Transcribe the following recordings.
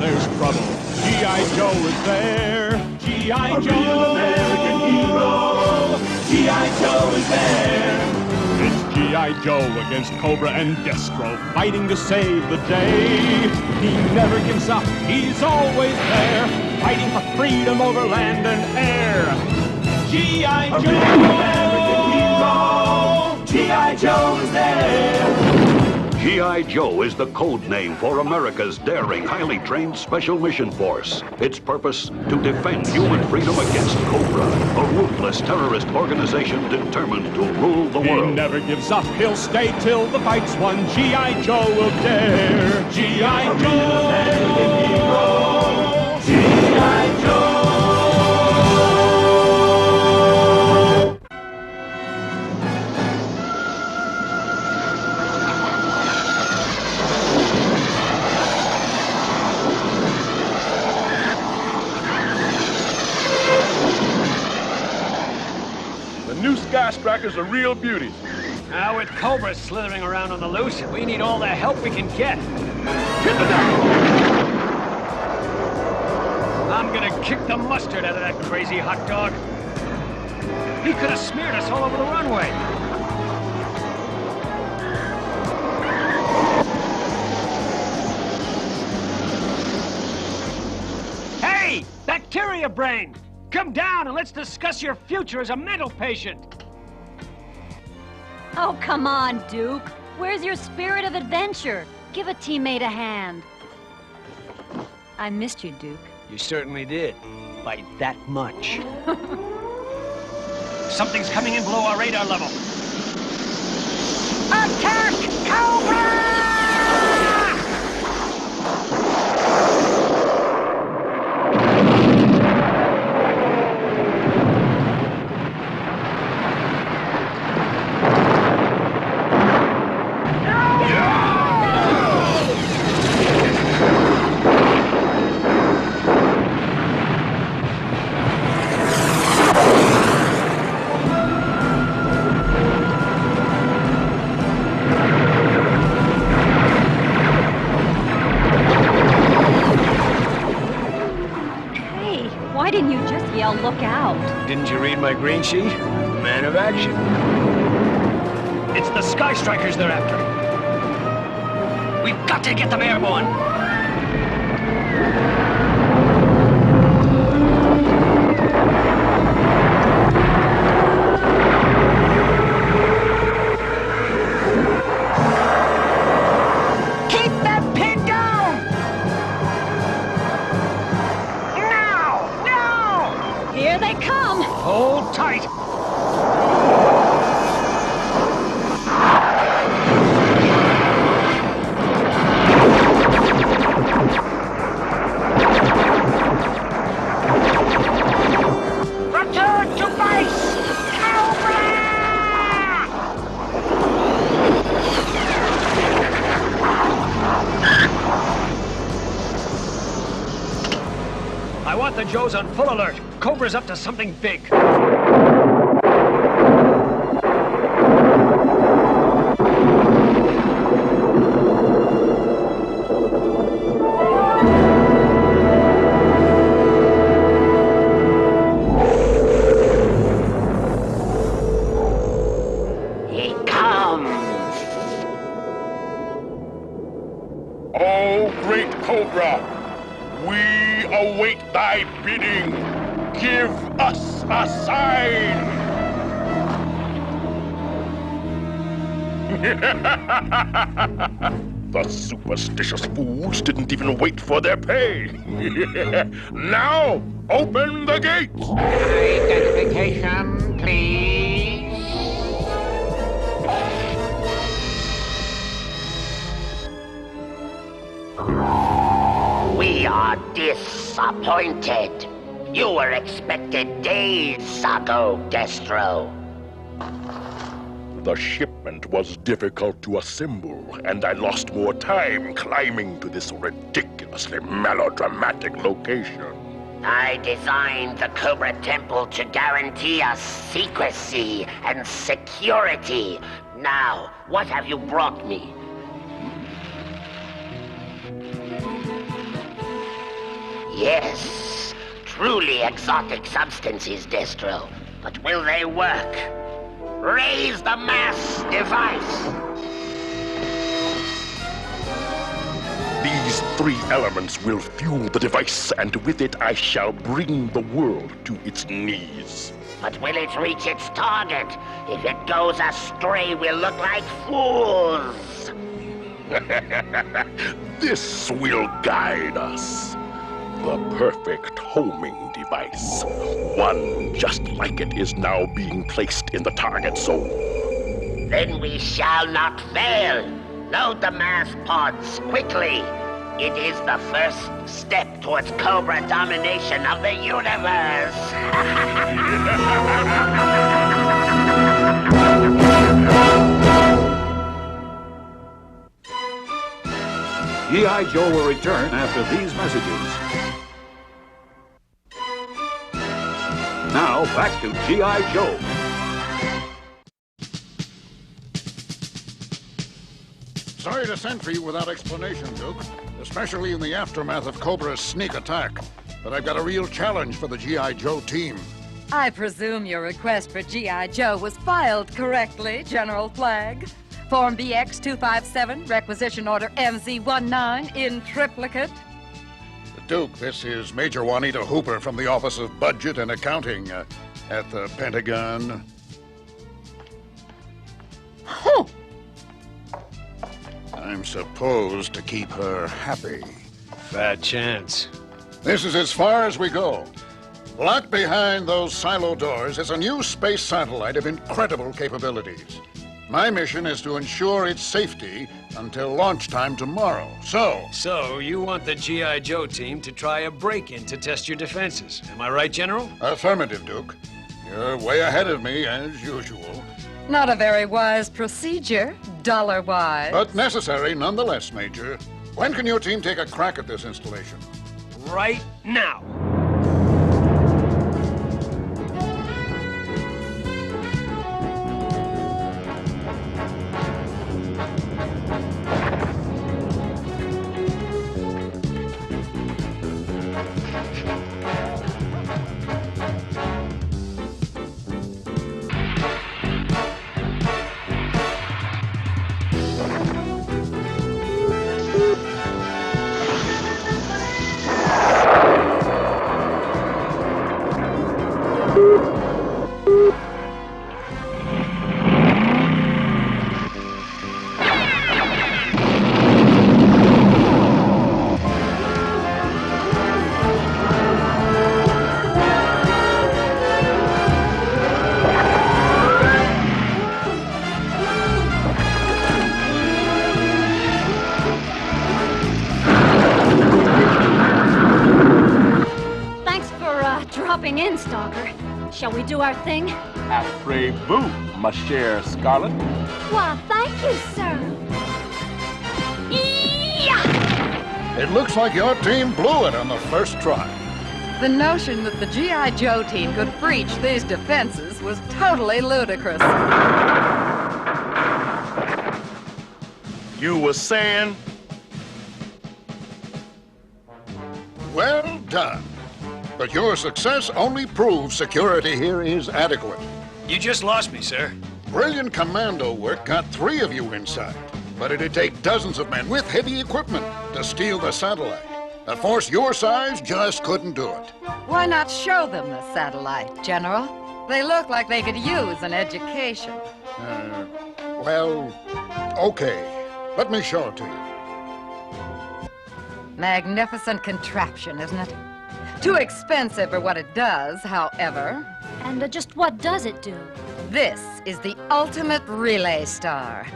there's trouble, G.I. Joe is there. G.I. Joe, American hero. G.I. Joe is there. It's G.I. Joe against Cobra and Destro, fighting to save the day. He never gives up, he's always there, fighting for freedom over land and air. G.I. Joe! American hero! G.I. Joe is there! G.I. Joe is the code name for America's daring, highly trained Special Mission Force. Its purpose, to defend human freedom against Cobra, a ruthless terrorist organization determined to rule the world. He never gives up, he'll stay till the fight's won. G.I. Joe will dare. G.I. Joe! American hero! G.I. Joe! New Sky Strikers are real beauties. Now with Cobra slithering around on the loose, we need all the help we can get. Hit the deck! I'm gonna kick the mustard out of that crazy hot dog. He could have smeared us all over the runway. Hey, bacteria brain! Come down and let's discuss your future as a mental patient. Oh, come on, Duke. Where's your spirit of adventure? Give a teammate a hand. I missed you, Duke. You certainly did. By that much. Something's coming in below our radar level. Attack! Cobra! Look out. Didn't you read my green sheet? Man of action. It's the Sky Strikers they're after. We've got to get them airborne. Keep them pinned down! Here they come! Hold tight! Return to base! Cobra! I want the Joes on full alert. Cobra's up to something big. He comes. Oh, great Cobra, we await thy bidding. Give us a sign! The superstitious fools didn't even wait for their pay. Now, open the gates! Identification, please. We are disappointed. You were expected days ago, Destro. The shipment was difficult to assemble, and I lost more time climbing to this ridiculously melodramatic location. I designed the Cobra Temple to guarantee us secrecy and security. Now, what have you brought me? Yes, truly exotic substances, Destro. But will they work? Raise the mass device! These three elements will fuel the device, and with it I shall bring the world to its knees. But will it reach its target? If it goes astray, we'll look like fools! This will guide us. The perfect homing device. One just like it is now being placed in the target zone. Then we shall not fail. Load the mass pods quickly. It is the first step towards Cobra domination of the universe. G.I. Joe will return after these messages. Now, back to G.I. Joe. Sorry to send for you without explanation, Duke. Especially in the aftermath of Cobra's sneak attack. But I've got a real challenge for the G.I. Joe team. I presume your request for G.I. Joe was filed correctly, General Flagg. Form BX-257, requisition order MZ-19 in triplicate. Duke, this is Major Juanita Hooper from the Office of Budget and Accounting at the Pentagon. Huh. I'm supposed to keep her happy. Bad chance. This is as far as we go. Locked behind those silo doors is a new space satellite of incredible capabilities. My mission is to ensure its safety until launch time tomorrow. So, you want the G.I. Joe team to try a break-in to test your defenses. Am I right, General? Affirmative, Duke. You're way ahead of me, as usual. Not a very wise procedure, dollar-wise. But necessary nonetheless, Major. When can your team take a crack at this installation? Right now. Dropping in, Stalker. Shall we do our thing? Après-vous, ma chère Scarlet. Why, thank you, sir. It looks like your team blew it on the first try. The notion that the G.I. Joe team could breach these defenses was totally ludicrous. You were saying? Well done. But your success only proves security here is adequate. You just lost me, sir. Brilliant commando work got 3 of you inside, but it'd take dozens of men with heavy equipment to steal the satellite. A force your size just couldn't do it. Why not show them the satellite, General? They look like they could use an education. Well, okay. Let me show it to you. Magnificent contraption, isn't it? Too expensive for what it does, however. And just what does it do? This is the ultimate relay star.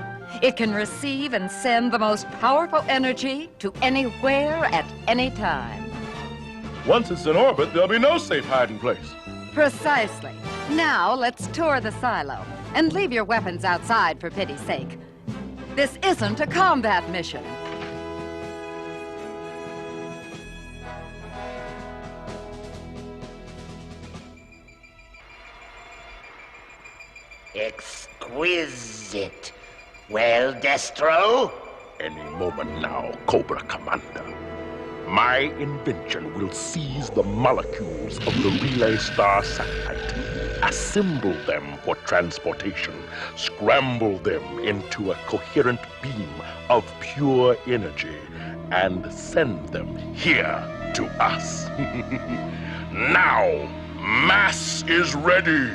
It can receive and send the most powerful energy to anywhere at any time. Once it's in orbit, there'll be no safe hiding place. Precisely. Now let's tour the silo and leave your weapons outside for pity's sake. This isn't a combat mission. Exquisite. Well, Destro? Any moment now, Cobra Commander. My invention will seize the molecules of the Relay Star satellite, assemble them for transportation, scramble them into a coherent beam of pure energy, and send them here to us. Now, mass is ready.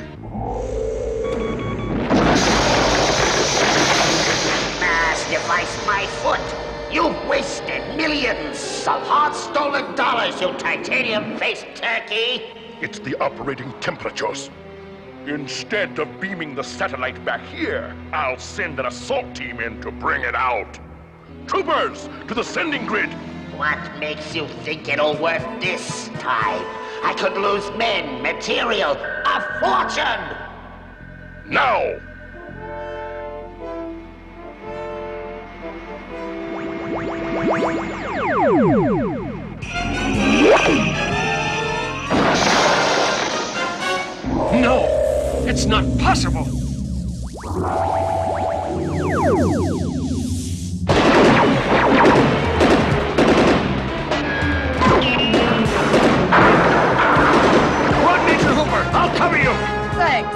Mass device, my foot. You've wasted millions of hard-stolen dollars, you titanium-faced turkey. It's the operating temperatures. Instead of beaming the satellite back here, I'll send an assault team in to bring it out. Troopers, to the sending grid. What makes you think it'll work this time? I could lose men, material, a fortune! Now! No! It's not possible! Run, Major Hooper! I'll cover you! Thanks.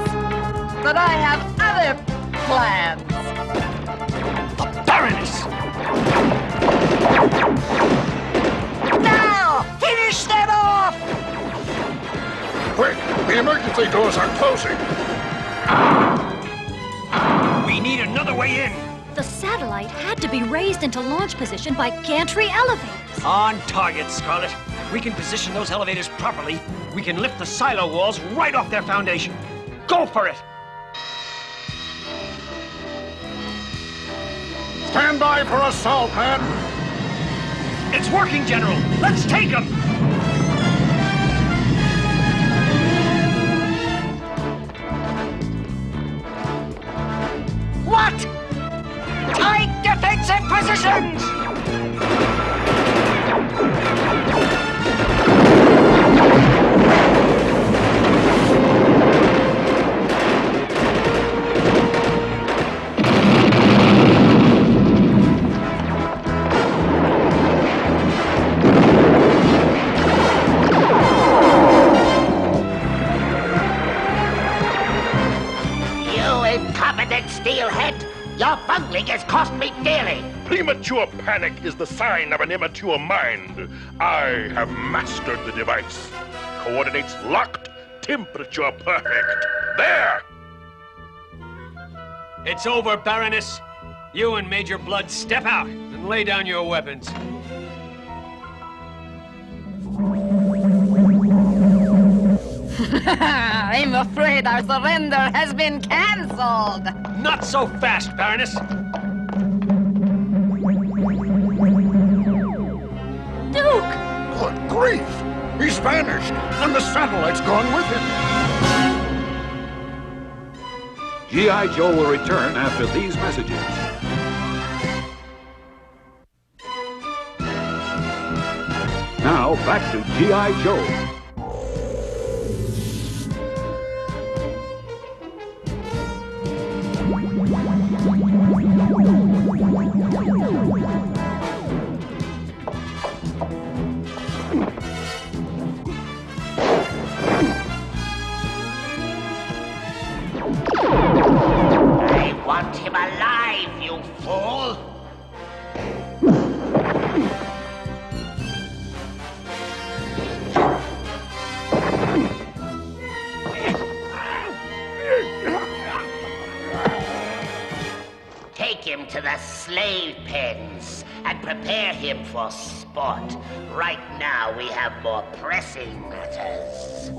But I have other plans. The Baroness! Now! Finish them off! Quick! The emergency doors are closing! We need another way in! The satellite had to be raised into launch position by gantry elevators. On target, Scarlet. We can position those elevators properly. We can lift the silo walls right off their foundation. Go for it! Stand by for assault, man! It's working, General! Let's take them! What? Tight defensive positions! Steelhead, your bungling has cost me dearly. Premature panic is the sign of an immature mind. I have mastered the device. Coordinates locked, temperature perfect. There! It's over, Baroness. You and Major Blood step out and lay down your weapons. I'm afraid our surrender has been cancelled. Not so fast, Baroness. Duke! Good grief! He's vanished, and the satellite's gone with him. G.I. Joe will return after these messages. Now, back to G.I. Joe. I want him alive, you fool! Take him to the slave pens and prepare him for sport. Right now we have more pressing matters.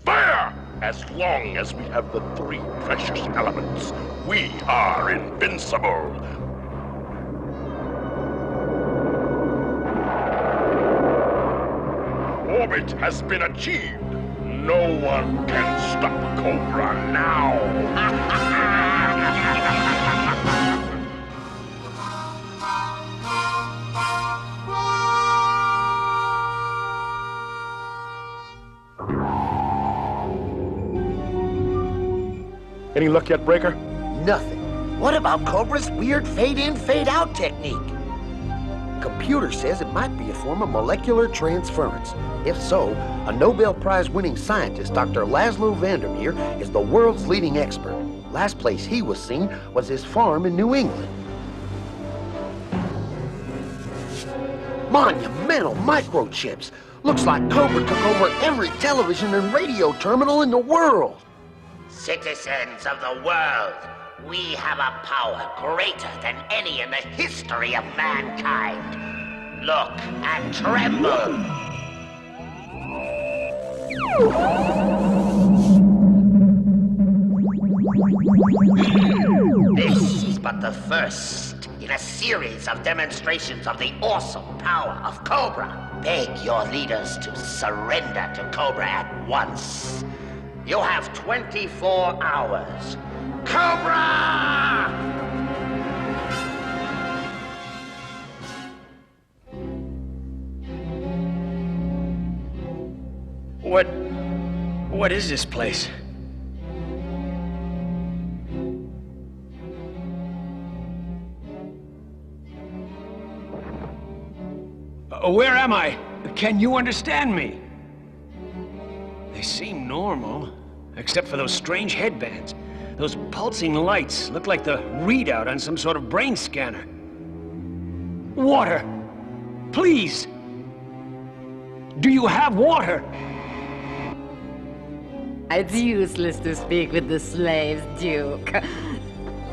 Fire! As long as we have the three precious elements, we are invincible. Orbit has been achieved. No one can stop Cobra now. Any luck yet, Breaker? Nothing. What about Cobra's weird fade-in, fade-out technique? computer says it might be a form of molecular transference. If so, a Nobel Prize-winning scientist, Dr. Laszlo Vandermeer, is the world's leading expert. Last place he was seen was his farm in New England. Monumental microchips. Looks like Cobra took over every television and radio terminal in the world. Citizens of the world, we have a power greater than any in the history of mankind. Look and tremble. This is but the first in a series of demonstrations of the awesome power of Cobra. Beg your leaders to surrender to Cobra at once. You have 24 hours. Cobra! What is this place? Where am I? Can you understand me? They seem normal, except for those strange headbands. Those pulsing lights look like the readout on some sort of brain scanner. Water! Please! Do you have water? It's useless to speak with the slaves, Duke.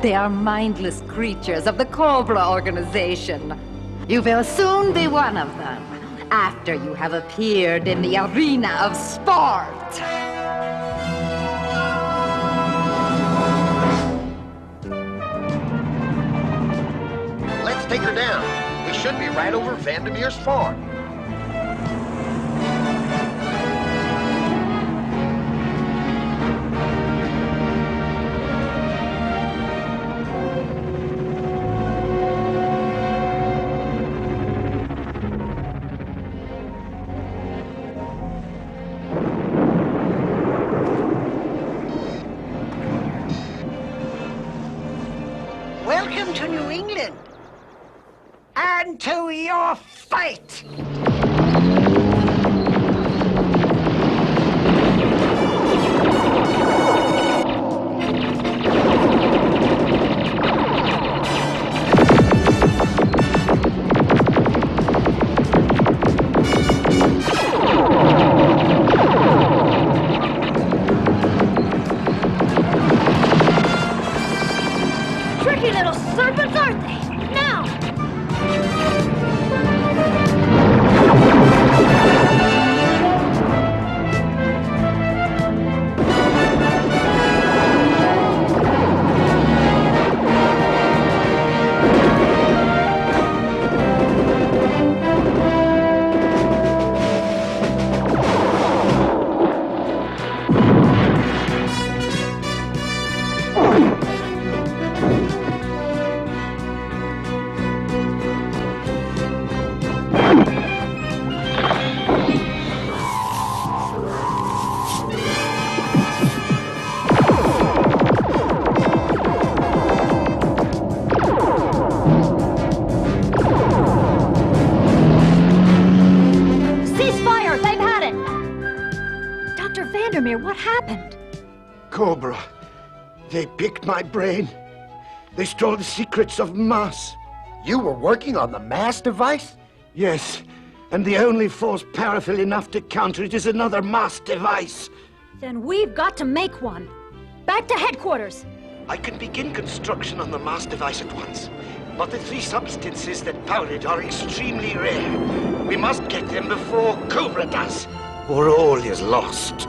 They are mindless creatures of the Cobra organization. You will soon be one of them, after you have appeared in the arena of sport. Let's take her down. We should be right over Vandermeer's farm. Welcome to New England. And to your fight! Tricky little serpents, aren't they? Now! Vandermeer, what happened? Cobra. They picked my brain. They stole the secrets of mass. You were working on the mass device? Yes, and the only force powerful enough to counter it is another mass device. Then we've got to make one. Back to headquarters. I can begin construction on the mass device at once, but the three substances that power it are extremely rare. We must get them before Cobra does, or all is lost.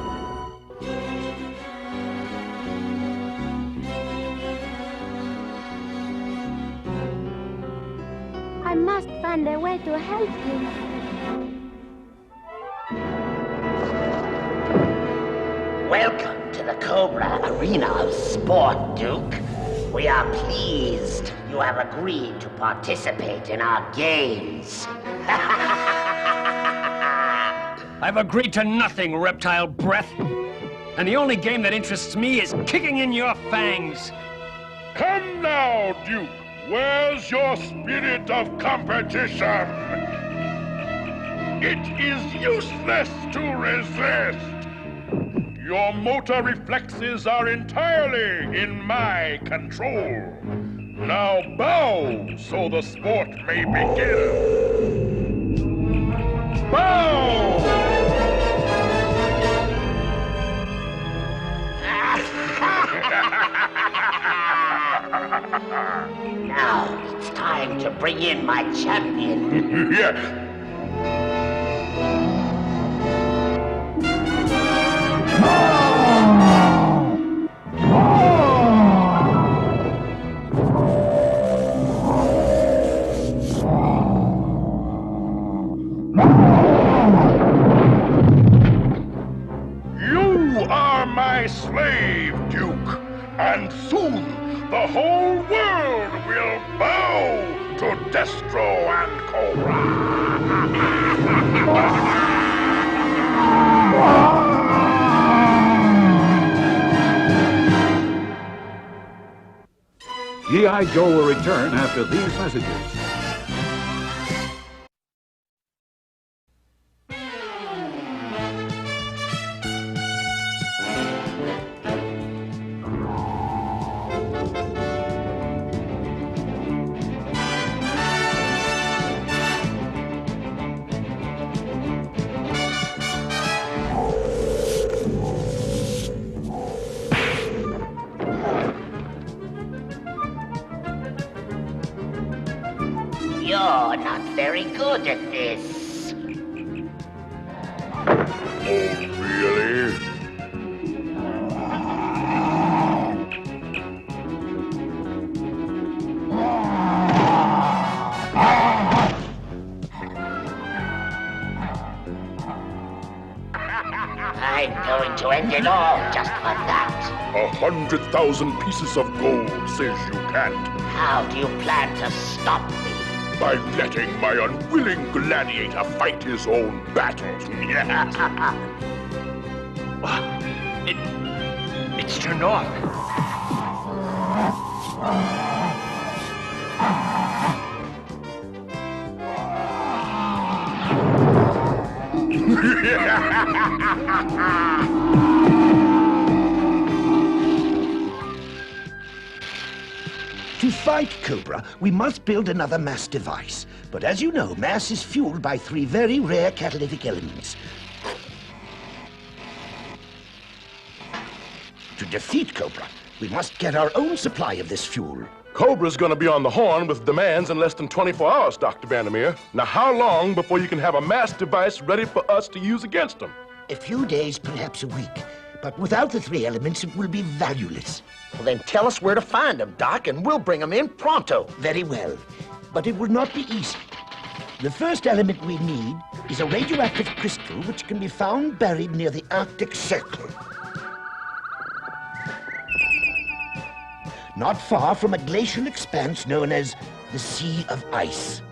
I must find a way to help you. Welcome to the Cobra Arena of Sport, Duke. We are pleased you have agreed to participate in our games. I've agreed to nothing, reptile breath. And the only game that interests me is kicking in your fangs. Come now, Duke. Where's your spirit of competition? It is useless to resist. Your motor reflexes are entirely in my control. Now bow so the sport may begin. Bow! Now it's time to bring in my champion. Yes. You are my slave, Duke, and soon the whole world will bow to Destro and Cobra. G.I. Joe will return after these messages. You're not very good at this. Oh, really? I'm going to end it all just for that. 100,000 pieces of gold says you can't. How do you plan to stop me? By letting my unwilling gladiator fight his own battles. It's turned off. To fight Cobra, we must build another mass device. But as you know, mass is fueled by 3 very rare catalytic elements. To defeat Cobra, we must get our own supply of this fuel. Cobra's gonna be on the horn with demands in less than 24 hours, Dr. Vandermeer. Now, how long before you can have a mass device ready for us to use against him? A few days, perhaps a week. But without the 3 elements, it will be valueless. Well, then tell us where to find them, Doc, and we'll bring them in pronto. Very well. But it will not be easy. The first element we need is a radioactive crystal which can be found buried near the Arctic Circle. Not far from a glacial expanse known as the Sea of Ice.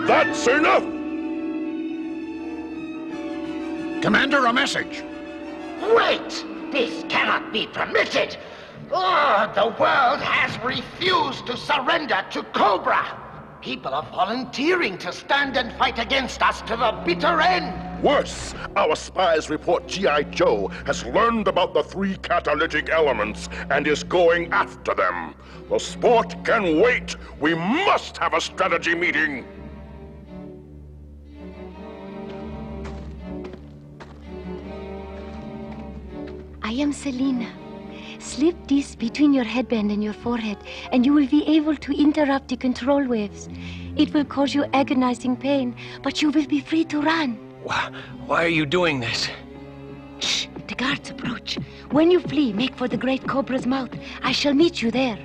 That's enough! Commander, a message. Wait! This cannot be permitted! Oh, the world has refused to surrender to Cobra! People are volunteering to stand and fight against us to the bitter end! Worse, our spies report G.I. Joe has learned about the 3 catalytic elements and is going after them. The sport can wait. We must have a strategy meeting. I am Selina. Slip this between your headband and your forehead, and you will be able to interrupt the control waves. It will cause you agonizing pain, but you will be free to run. Why are you doing this? Shh! The guards approach. When you flee, make for the great Cobra's mouth. I shall meet you there.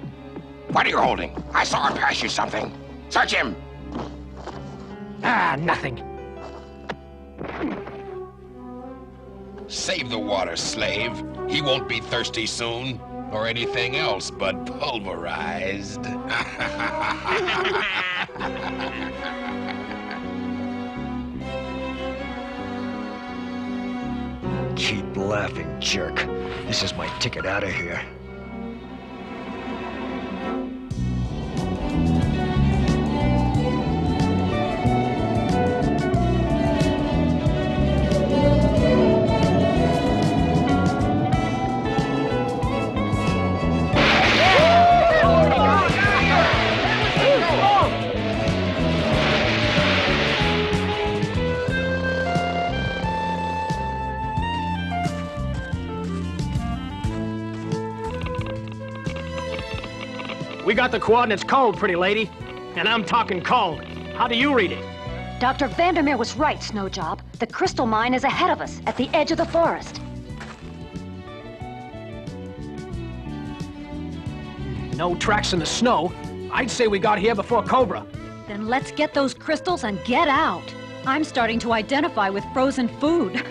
What are you holding? I saw him pass you something. Search him! Ah, nothing. Save the water, slave. He won't be thirsty soon, or anything else but pulverized. Keep laughing, jerk. This is my ticket out of here. We got the coordinates cold, pretty lady. And I'm talking cold. How do you read it? Dr. Vandermeer was right, Snowjob. The crystal mine is ahead of us, at the edge of the forest. No tracks in the snow. I'd say we got here before Cobra. Then let's get those crystals and get out. I'm starting to identify with frozen food.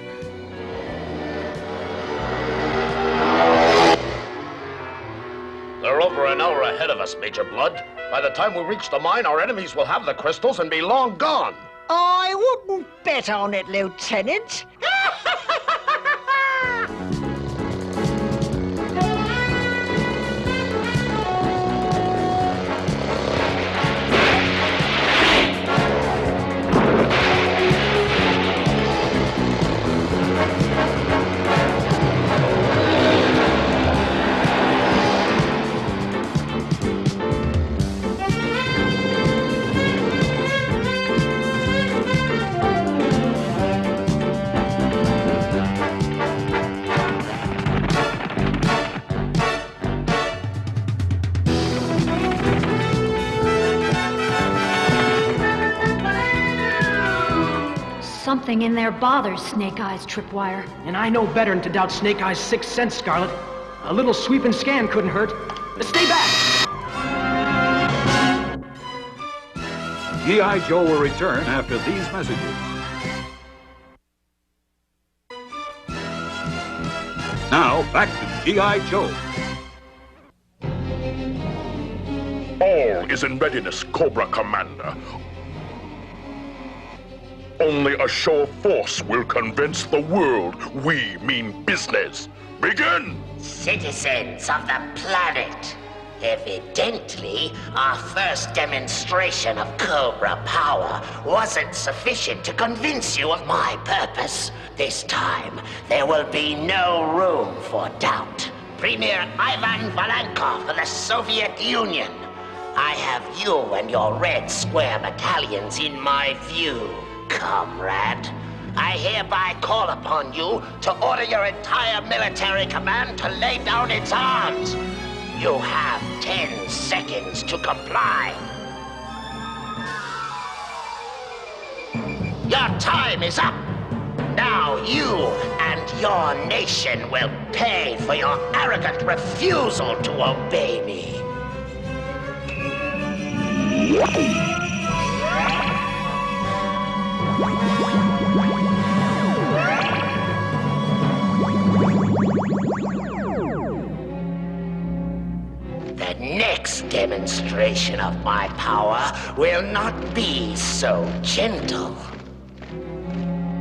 They're over an hour ahead of us, Major Blood. By the time we reach the mine, our enemies will have the crystals and be long gone. I wouldn't bet on it, Lieutenant. Something in there bothers Snake Eyes, Tripwire. And I know better than to doubt Snake Eyes' sixth sense, Scarlet. A little sweep and scan couldn't hurt. Stay back! G.I. Joe will return after these messages. Now, back to G.I. Joe. All is in readiness, Cobra Commander. Only a show of force will convince the world we mean business. Begin! Citizens of the planet, evidently, our first demonstration of Cobra power wasn't sufficient to convince you of my purpose. This time, there will be no room for doubt. Premier Ivan Valenkov of the Soviet Union, I have you and your Red Square battalions in my view. Comrade, I hereby call upon you to order your entire military command to lay down its arms. You have 10 seconds to comply. Your time is up. Now you and your nation will pay for your arrogant refusal to obey me. The next demonstration of my power will not be so gentle.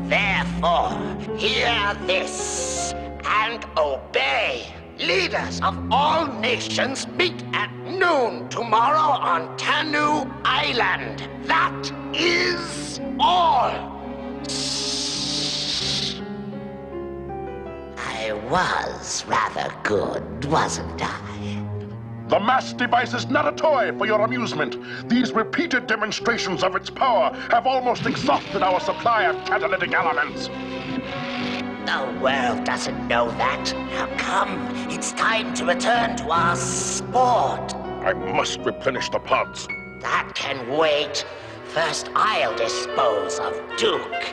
Therefore, hear this and obey. Leaders of all nations meet at noon tomorrow on Tanu Island. That is all. I was rather good, wasn't I? The mass device is not a toy for your amusement. These repeated demonstrations of its power have almost exhausted our supply of catalytic elements. The world doesn't know that. How come? It's time to return to our sport. I must replenish the pods. That can wait. First, I'll dispose of Duke.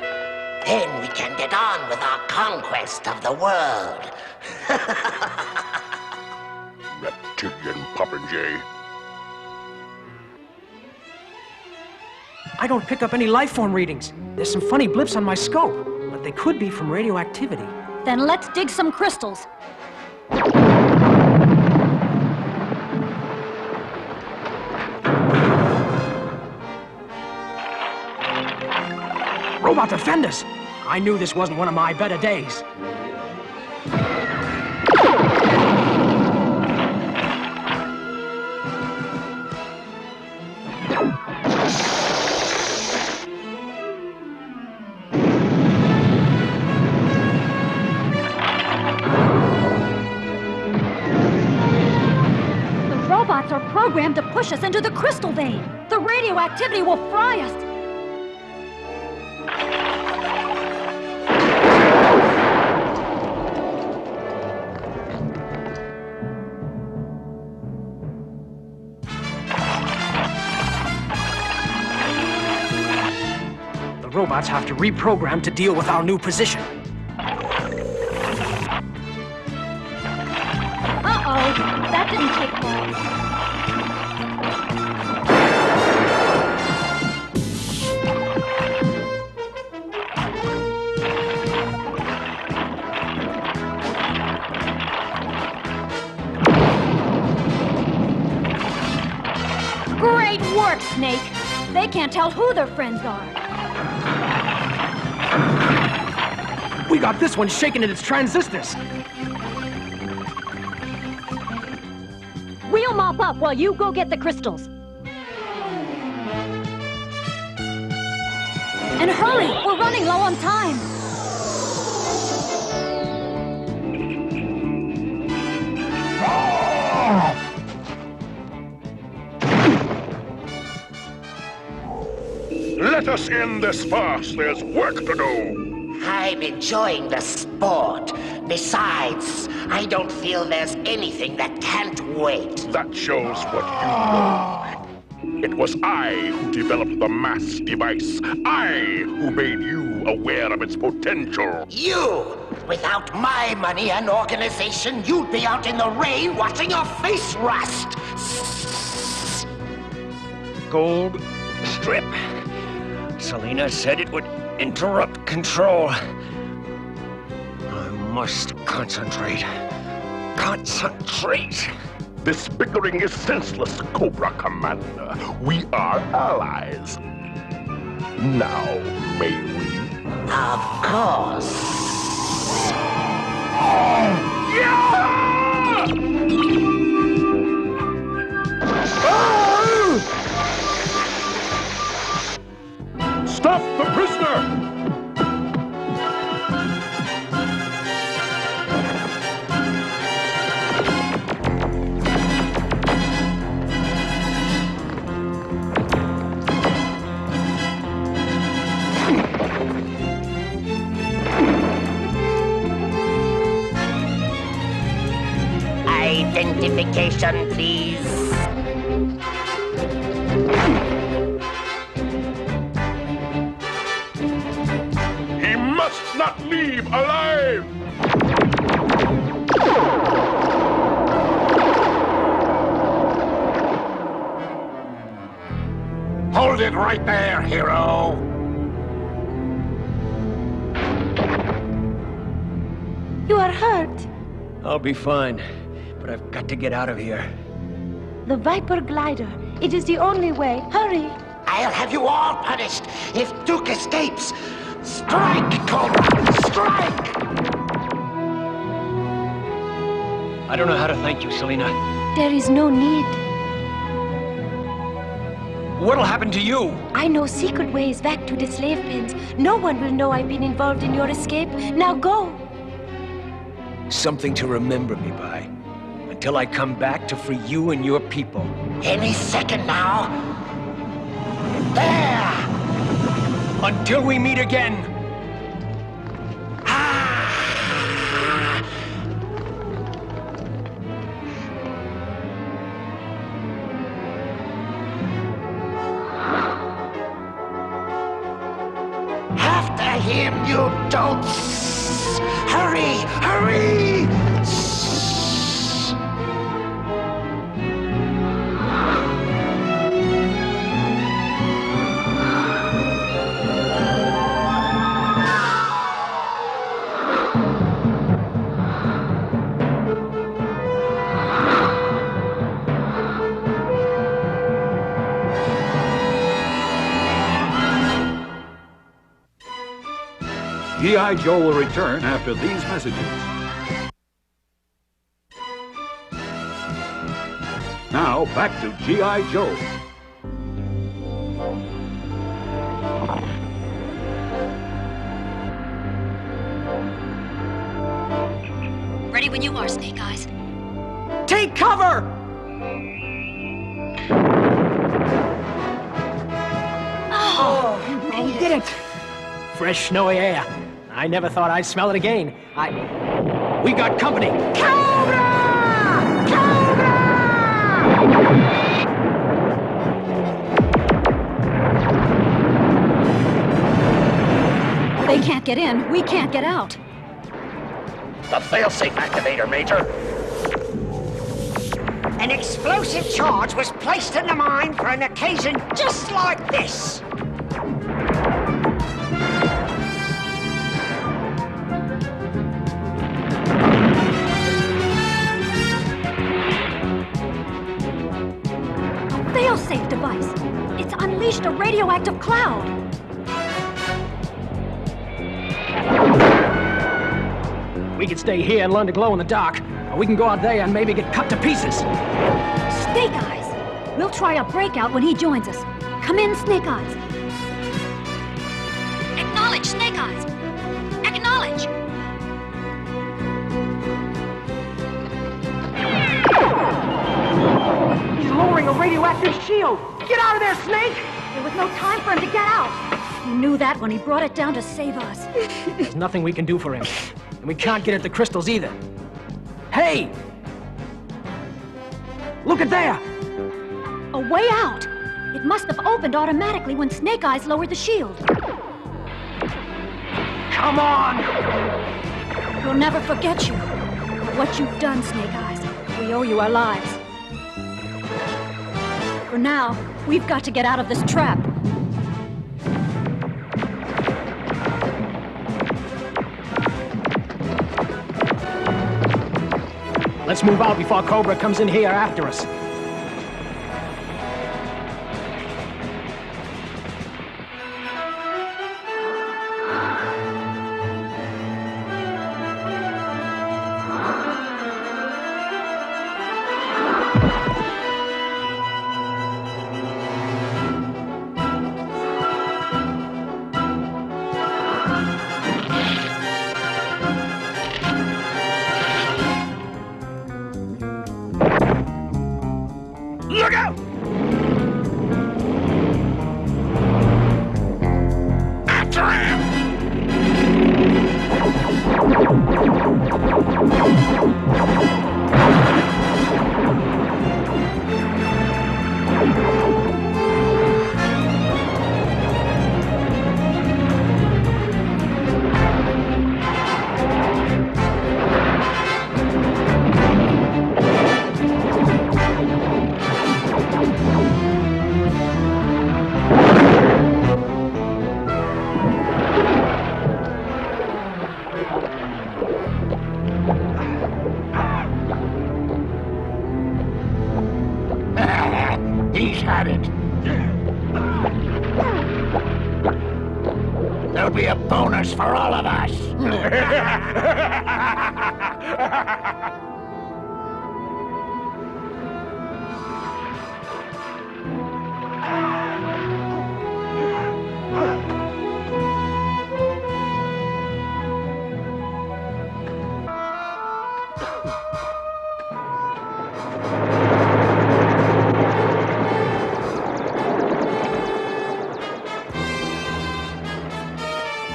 Then we can get on with our conquest of the world. Reptilian popinjay. I don't pick up any life form readings. There's some funny blips on my scope, but they could be from radioactivity. Then let's dig some crystals. Robot defenders! I knew this wasn't one of my better days. Robots are programmed to push us into the crystal vein. The radioactivity will fry us. The robots have to reprogram to deal with our new position. Uh-oh, that didn't take long. Great work, Snake. They can't tell who their friends are. We got this one shaking at its transistors. We'll mop up while you go get the crystals. And hurry! We're running low on time. Let us end this farce. There's work to do. I'm enjoying the sport. Besides, I don't feel there's anything that can't wait. That shows what you know. It was I who developed the mass device. I who made you aware of its potential. You! Without my money and organization, you'd be out in the rain watching your face rust. Gold strip. Selina said it would interrupt control. I must concentrate. Concentrate. This bickering is senseless, Cobra Commander. We are allies. Now, may we? Of course. Stop the prisoner! Identification, please. He must not leave alive! Hold it right there, hero! You are hurt. I'll be fine, but I've got to get out of here. The Viper glider. It is the only way. Hurry. I'll have you all punished if Duke escapes. Strike, Cobra! Strike! I don't know how to thank you, Selina. There is no need. What'll happen to you? I know secret ways back to the slave pens. No one will know I've been involved in your escape. Now go. Something to remember me by. Until I come back to free you and your people. Any second now. There! Until we meet again. After him, you don'ts! Hurry! Hurry! G.I. Joe will return after these messages. Now, back to G.I. Joe. Ready when you are, Snake Eyes. Take cover! Oh, we did it! Fresh, snowy air. I never thought I'd smell it again. We got company. Cobra! Cobra! They can't get in. We can't get out. The failsafe activator, Major. An explosive charge was placed in the mine for an occasion just like this. A failsafe device. It's unleashed a radioactive cloud. We could stay here and learn to glow in the dark, or we can go out there and maybe get cut to pieces. Snake Eyes. We'll try a breakout when he joins us. Come in, Snake Eyes. Acknowledge, Snake Eyes. Acknowledge. He's lowering a radioactive shield. Get out of there, Snake! There was no time for him to get out. He knew that when he brought it down to save us. There's nothing we can do for him. And we can't get at the crystals either. Hey! Look at there! A way out! It must have opened automatically when Snake Eyes lowered the shield. Come on! We'll never forget you. For what you've done, Snake Eyes. We owe you our lives. For now, we've got to get out of this trap. Let's move out before Cobra comes in here after us. Look out! After him! He's had it. There'll be a bonus for all of us.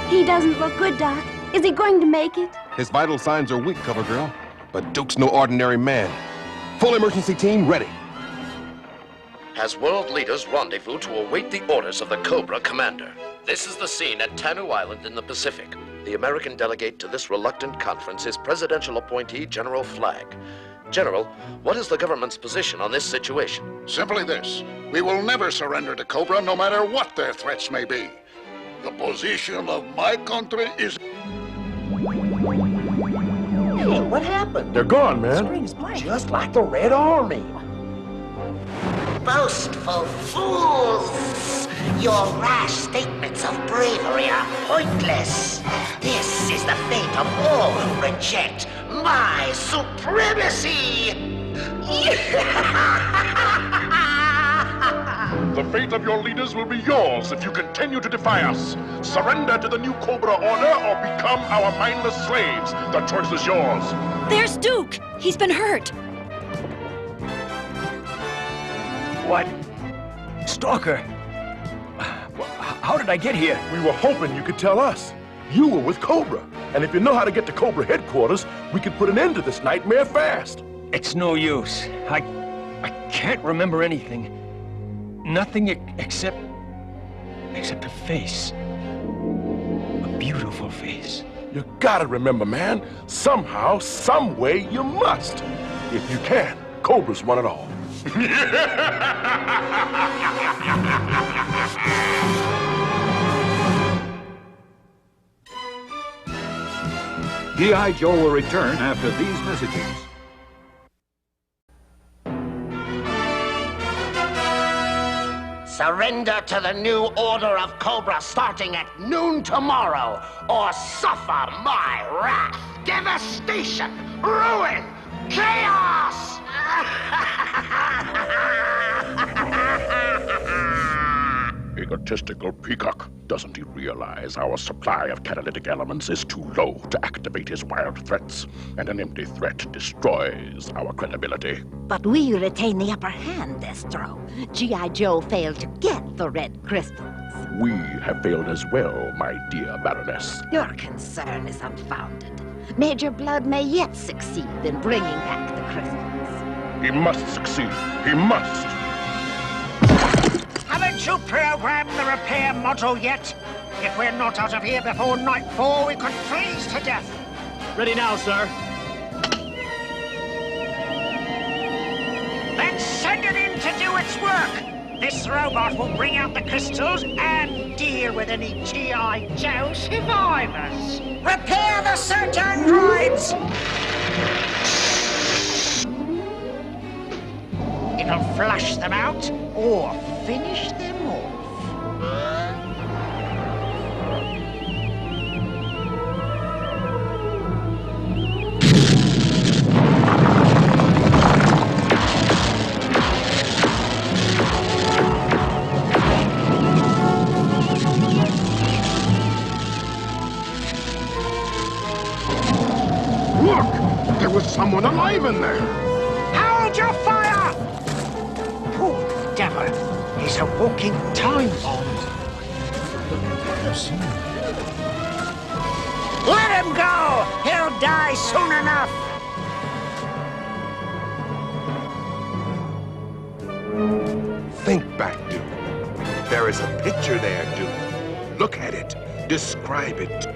He doesn't look good, Doc. Is he going to make it? His vital signs are weak, CoverGirl. But Duke's no ordinary man. Full emergency team ready. As world leaders rendezvous to await the orders of the Cobra commander. This is the scene at Tanu Island in the Pacific. The American delegate to this reluctant conference is presidential appointee General Flagg. General, what is the government's position on this situation? Simply this. We will never surrender to Cobra, no matter what their threats may be. The position of my country is... Hey, what happened? They're gone, man. The screen is blank. Just like the Red Army. Boastful fools! Your rash statements of bravery are pointless. This is the fate of all who reject my supremacy. The fate of your leaders will be yours if you continue to defy us. Surrender to the new Cobra Order or become our mindless slaves. The choice is yours. There's Duke! He's been hurt! What? Stalker? How did I get here? We were hoping you could tell us. You were with Cobra. And if you know how to get to Cobra headquarters, we could put an end to this nightmare fast. It's no use. I can't remember anything. Nothing except a face. A beautiful face. You gotta remember, man. Somehow, some way, you must. If you can, Cobra's won it all. G.I. Joe will return after these messages. Surrender to the new order of Cobra starting at noon tomorrow, or suffer my wrath. Devastation, ruin, chaos! Egotistical peacock. Doesn't he realize our supply of catalytic elements is too low to activate his wild threats? And an empty threat destroys our credibility. But we retain the upper hand, Destro. G.I. Joe failed to get the red crystals. We have failed as well, my dear Baroness. Your concern is unfounded. Major Blood may yet succeed in bringing back the crystals. He must succeed. He must. Haven't you programmed the repair module yet? If we're not out of here before nightfall, we could freeze to death. Ready now, sir. Then send it in to do its work. This robot will bring out the crystals and deal with any G.I. Joe survivors. Repair the search androids! It'll flush them out or finish them off. Look! There was someone alive in there! Hold your fire! Poor devil. He's a walking time bomb. Let him go! He'll die soon enough! Think back, Duke. There is a picture there, Duke. Look at it. Describe it.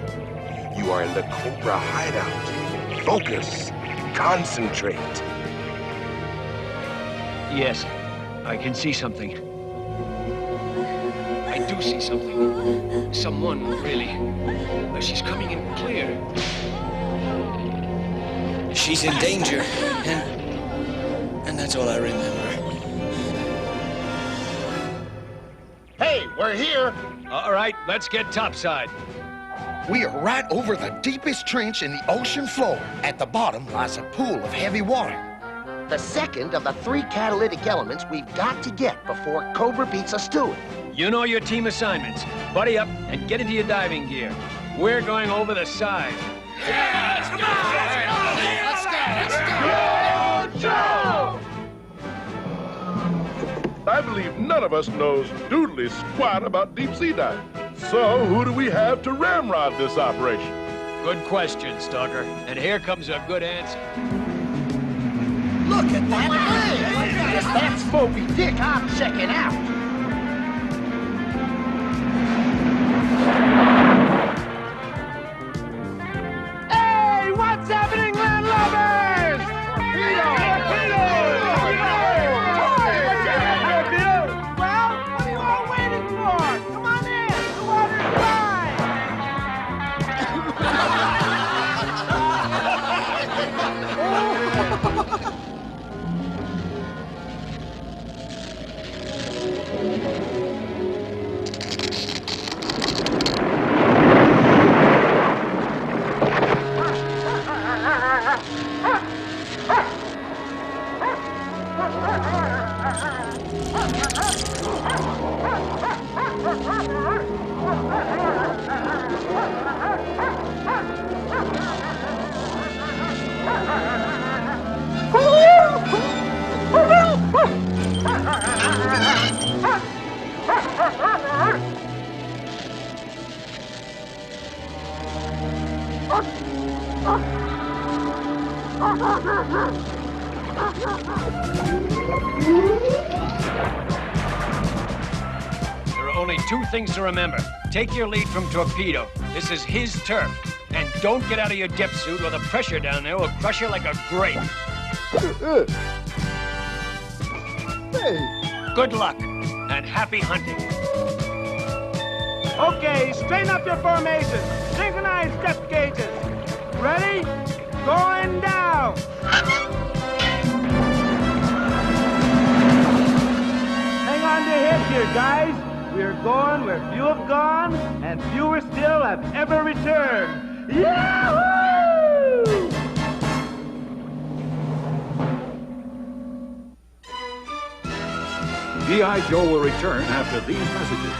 You are in the Cobra hideout. Focus. Concentrate. Yes, I can see something. I do see something. Someone, really. She's coming in clear. She's in danger, and that's all I remember. Hey, we're here. All right, let's get topside. We are right over the deepest trench in the ocean floor. At the bottom lies a pool of heavy water. The second of the 3 catalytic elements we've got to get before Cobra beats us to it. You know your team assignments. Buddy up and get into your diving gear. We're going over the side. Yeah, come on! Let's go! Joe! I believe none of us knows doodly squat about deep-sea diving. So, who do we have to ramrod this operation? Good question, Stalker. And here comes a good answer. Look at that! If that's Moby Dick, I'm checking out. Hey, what's happening, landlubbers? Well, what are you all waiting for? Come on in. The water's fine. There are only two things to remember. Take your lead from Torpedo. This is his turf. And don't get out of your depth suit or the pressure down there will crush you like a grape. Hey. Good luck and happy hunting. Okay, straighten up your formation. Synchronize depth gauges. Ready? Going down. Hang on to your heads here, guys. We're going where few have gone, and fewer still have ever returned. Yahoo! G.I. Joe will return after these messages.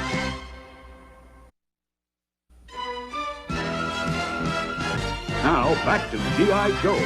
Now, back to G.I. Joe.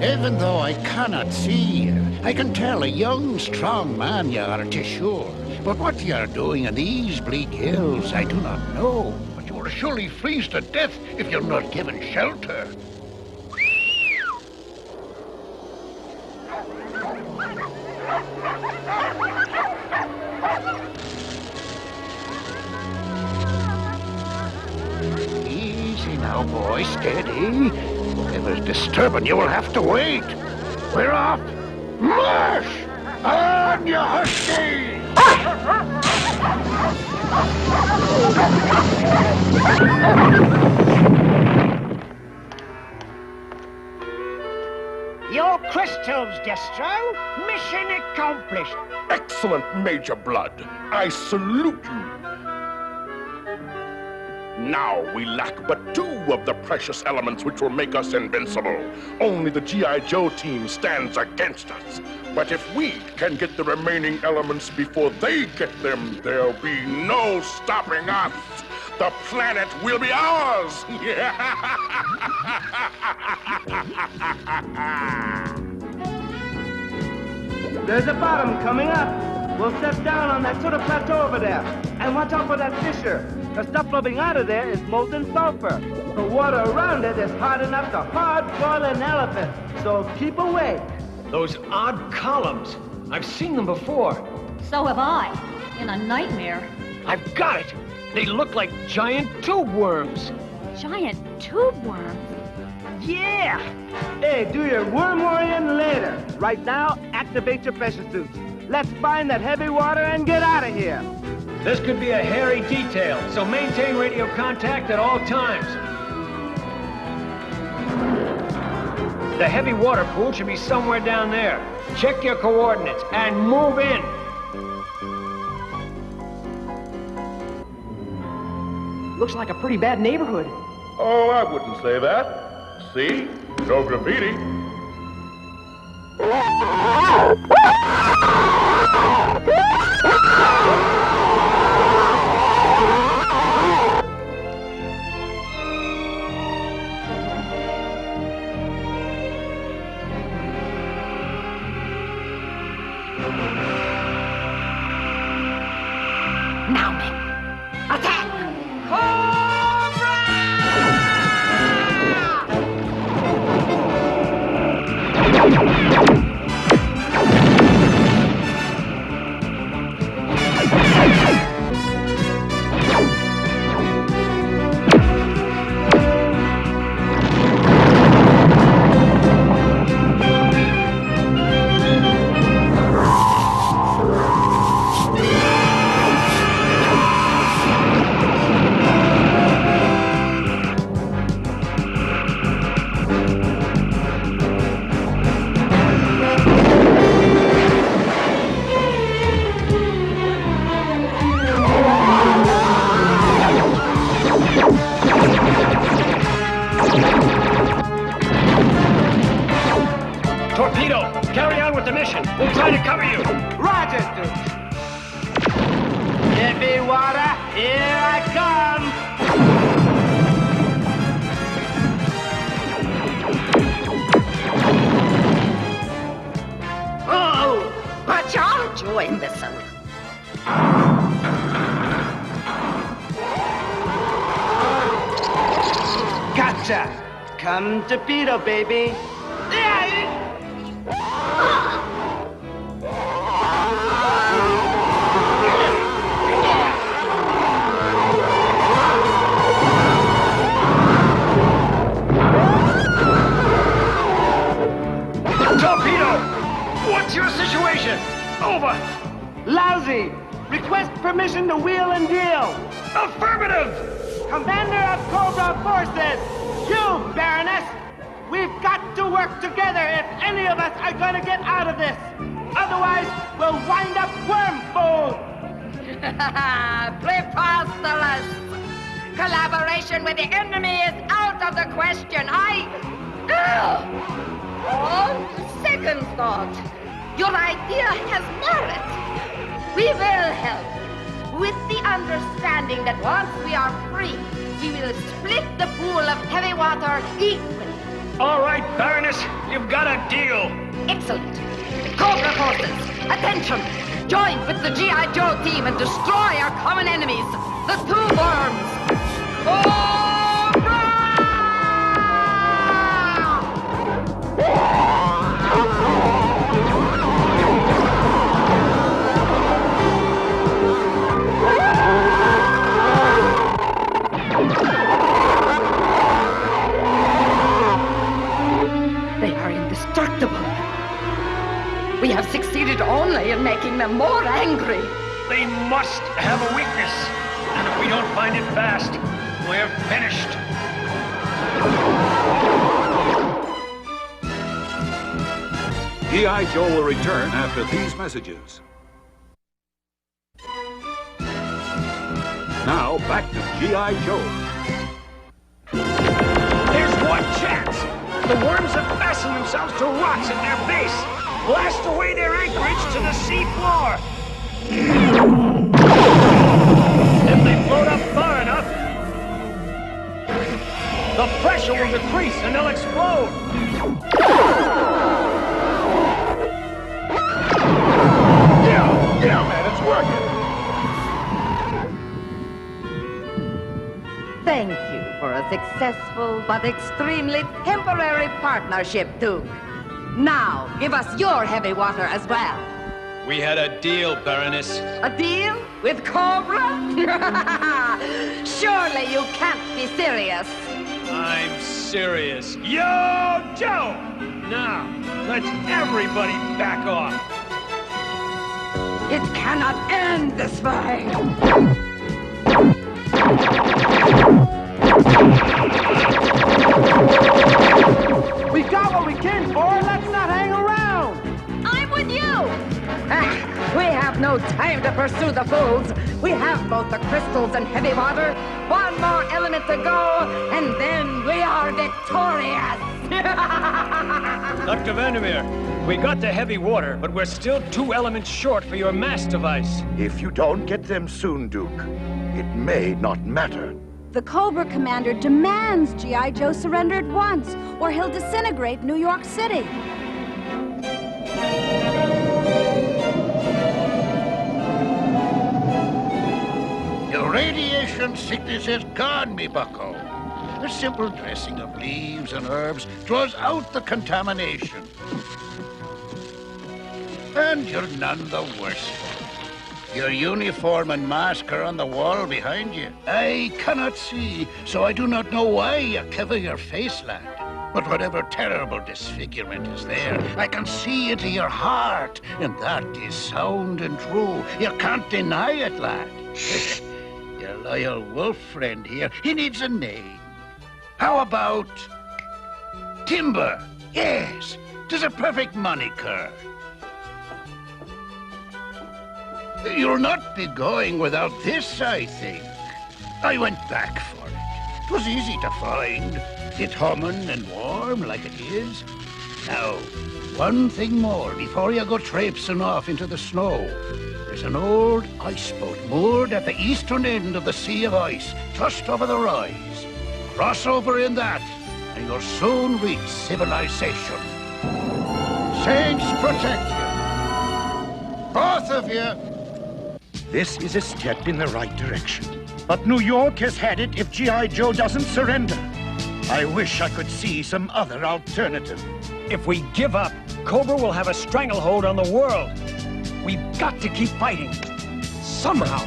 Even though I cannot see you, I can tell a young, strong man you are, 'tis sure. But what you are doing in these bleak hills, I do not know. But you will surely freeze to death if you're not given shelter. Easy now, boy, steady. Whoever's disturbing you will have to wait. We're off. March! On, you husky! Your crystals, Destro. Mission accomplished. Excellent, Major Blood. I salute you. Now we lack but two of the precious elements which will make us invincible. Only the G.I. Joe team stands against us. But if we can get the remaining elements before they get them, there'll be no stopping us. The planet will be ours! There's a bottom coming up. We'll set down on that sort of plateau over there. And watch out for that fissure. The stuff flowing out of there is molten sulfur. The water around it is hard enough to hard-boil an elephant. So keep away. Those odd columns. I've seen them before. So have I. In a nightmare. I've got it. They look like giant tube worms. Giant tube worms? Yeah! Hey, do your worm worrying later. Right now, activate your pressure suits. Let's find that heavy water and get out of here. This could be a hairy detail, so maintain radio contact at all times. The heavy water pool should be somewhere down there. Check your coordinates and move in. Looks like a pretty bad neighborhood. Oh, I wouldn't say that. See? No graffiti. Now, men, attack! Cobra! the mission. We'll try to cover you. Roger, Duke. Heavy water, here I come. Oh, watch out, you imbecile. Gotcha. Come to Peter, baby. Torpedo! What's your situation? Over. Lousy. Request permission to wheel and deal. Affirmative. Commander of Cobra Forces, you, Baroness. We've got to work together if any of us are going to get out of this. Otherwise, we'll wind up worm food. Preposterous! Collaboration with the enemy is out of the question. On second thought, your idea has merit. We will help you, with the understanding that once we are free, we will split the pool of heavy water equally. All right, Baroness, you've got a deal. Excellent. Cobra forces, attention! Join with the G.I. Joe team and destroy our common enemies, the two worms. They are indestructible. We have succeeded only in making them more angry. They must have a weakness. And if we don't find it fast, we're finished. G.I. Joe will return after these messages. Now, back to G.I. Joe. There's one chance. The worms have fastened themselves to rocks at their base. Blast away their anchorage to the sea floor. If they float up far enough, the pressure will decrease and they'll explode. Yeah, man, it's working. Thank you for a successful but extremely temporary partnership, Duke. Now, give us your heavy water as well. We had a deal, Baroness. A deal? With Cobra? Surely you can't be serious. I'm serious. Yo, Joe! Now, let's everybody back off. It cannot end this way. We got what we came for. Let's not hang around. I'm with you. We have no time to pursue the fools. We have both the crystals and heavy water. One more element to go, and then we are victorious. Dr. Vandermeer, we got the heavy water, but we're still 2 elements short for your mass device. If you don't get them soon, Duke, it may not matter. The Cobra commander demands G.I. Joe surrender at once, or he'll disintegrate New York City. Your radiation sickness is gone, me bucko. The simple dressing of leaves and herbs draws out the contamination. And you're none the worse for it. Your uniform and mask are on the wall behind you. I cannot see, so I do not know why you cover your face, lad. But whatever terrible disfigurement is there, I can see into your heart, and that is sound and true. You can't deny it, lad. Your loyal wolf friend here, he needs a name. How about Timber? Yes, 'tis a perfect moniker. You'll not be going without this, I think. I went back for it. 'Twas easy to find. It's humming and warm like it is. Now, One thing more before you go traipsing off into the snow. There's an old ice boat moored at the eastern end of the Sea of Ice, just over the rise. Cross over in that, and you'll soon reach civilization. Saints protect you. Both of you. This is a step in the right direction. But New York has had it if G.I. Joe doesn't surrender. I wish I could see some other alternative. If we give up, Cobra will have a stranglehold on the world. We've got to keep fighting. Somehow.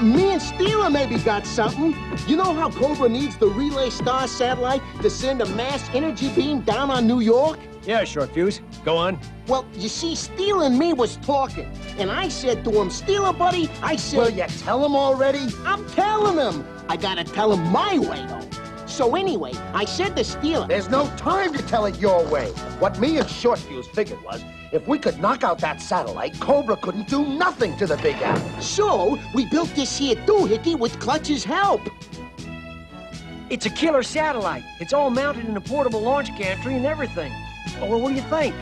Me and Steeler maybe got something. You know how Cobra needs the Relay Star satellite to send a mass energy beam down on New York? Yeah, Short Fuse. Go on. Well, you see, Steeler and me was talking, and I said to him, Steeler, buddy, I said... Will you tell him already? I'm telling him. I gotta tell him my way, though. So anyway, I said to Steeler... There's no time to tell it your way. What me and Short Fuse figured was, if we could knock out that satellite, Cobra couldn't do nothing to the Big Apple. So, we built this here doohickey with Clutch's help. It's a killer satellite. It's all mounted in a portable launch gantry and everything. Well, what do you think?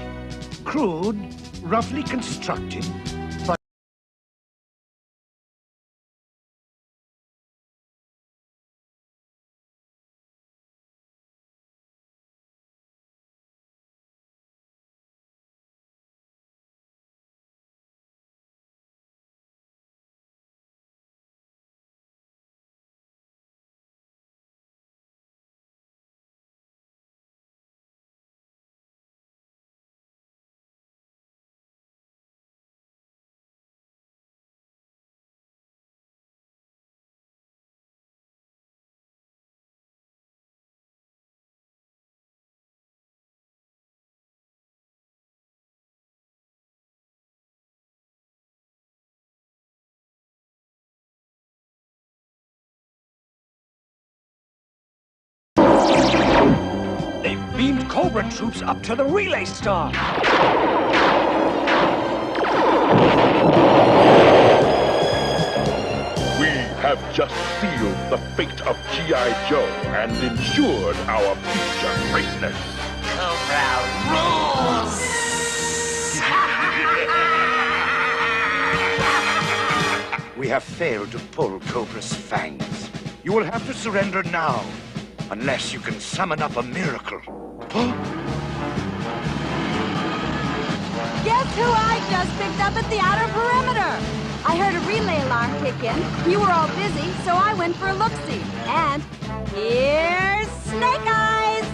Crude, roughly constructed, but... They've beamed Cobra troops up to the Relay Star. We have just sealed the fate of G.I. Joe and ensured our future greatness. Cobra rules! We have failed to pull Cobra's fangs. You will have to surrender now, unless you can summon up a miracle. Guess who I just picked up at the outer perimeter? I heard a relay alarm kick in. You were all busy, so I went for a look-see. And here's Snake Eyes!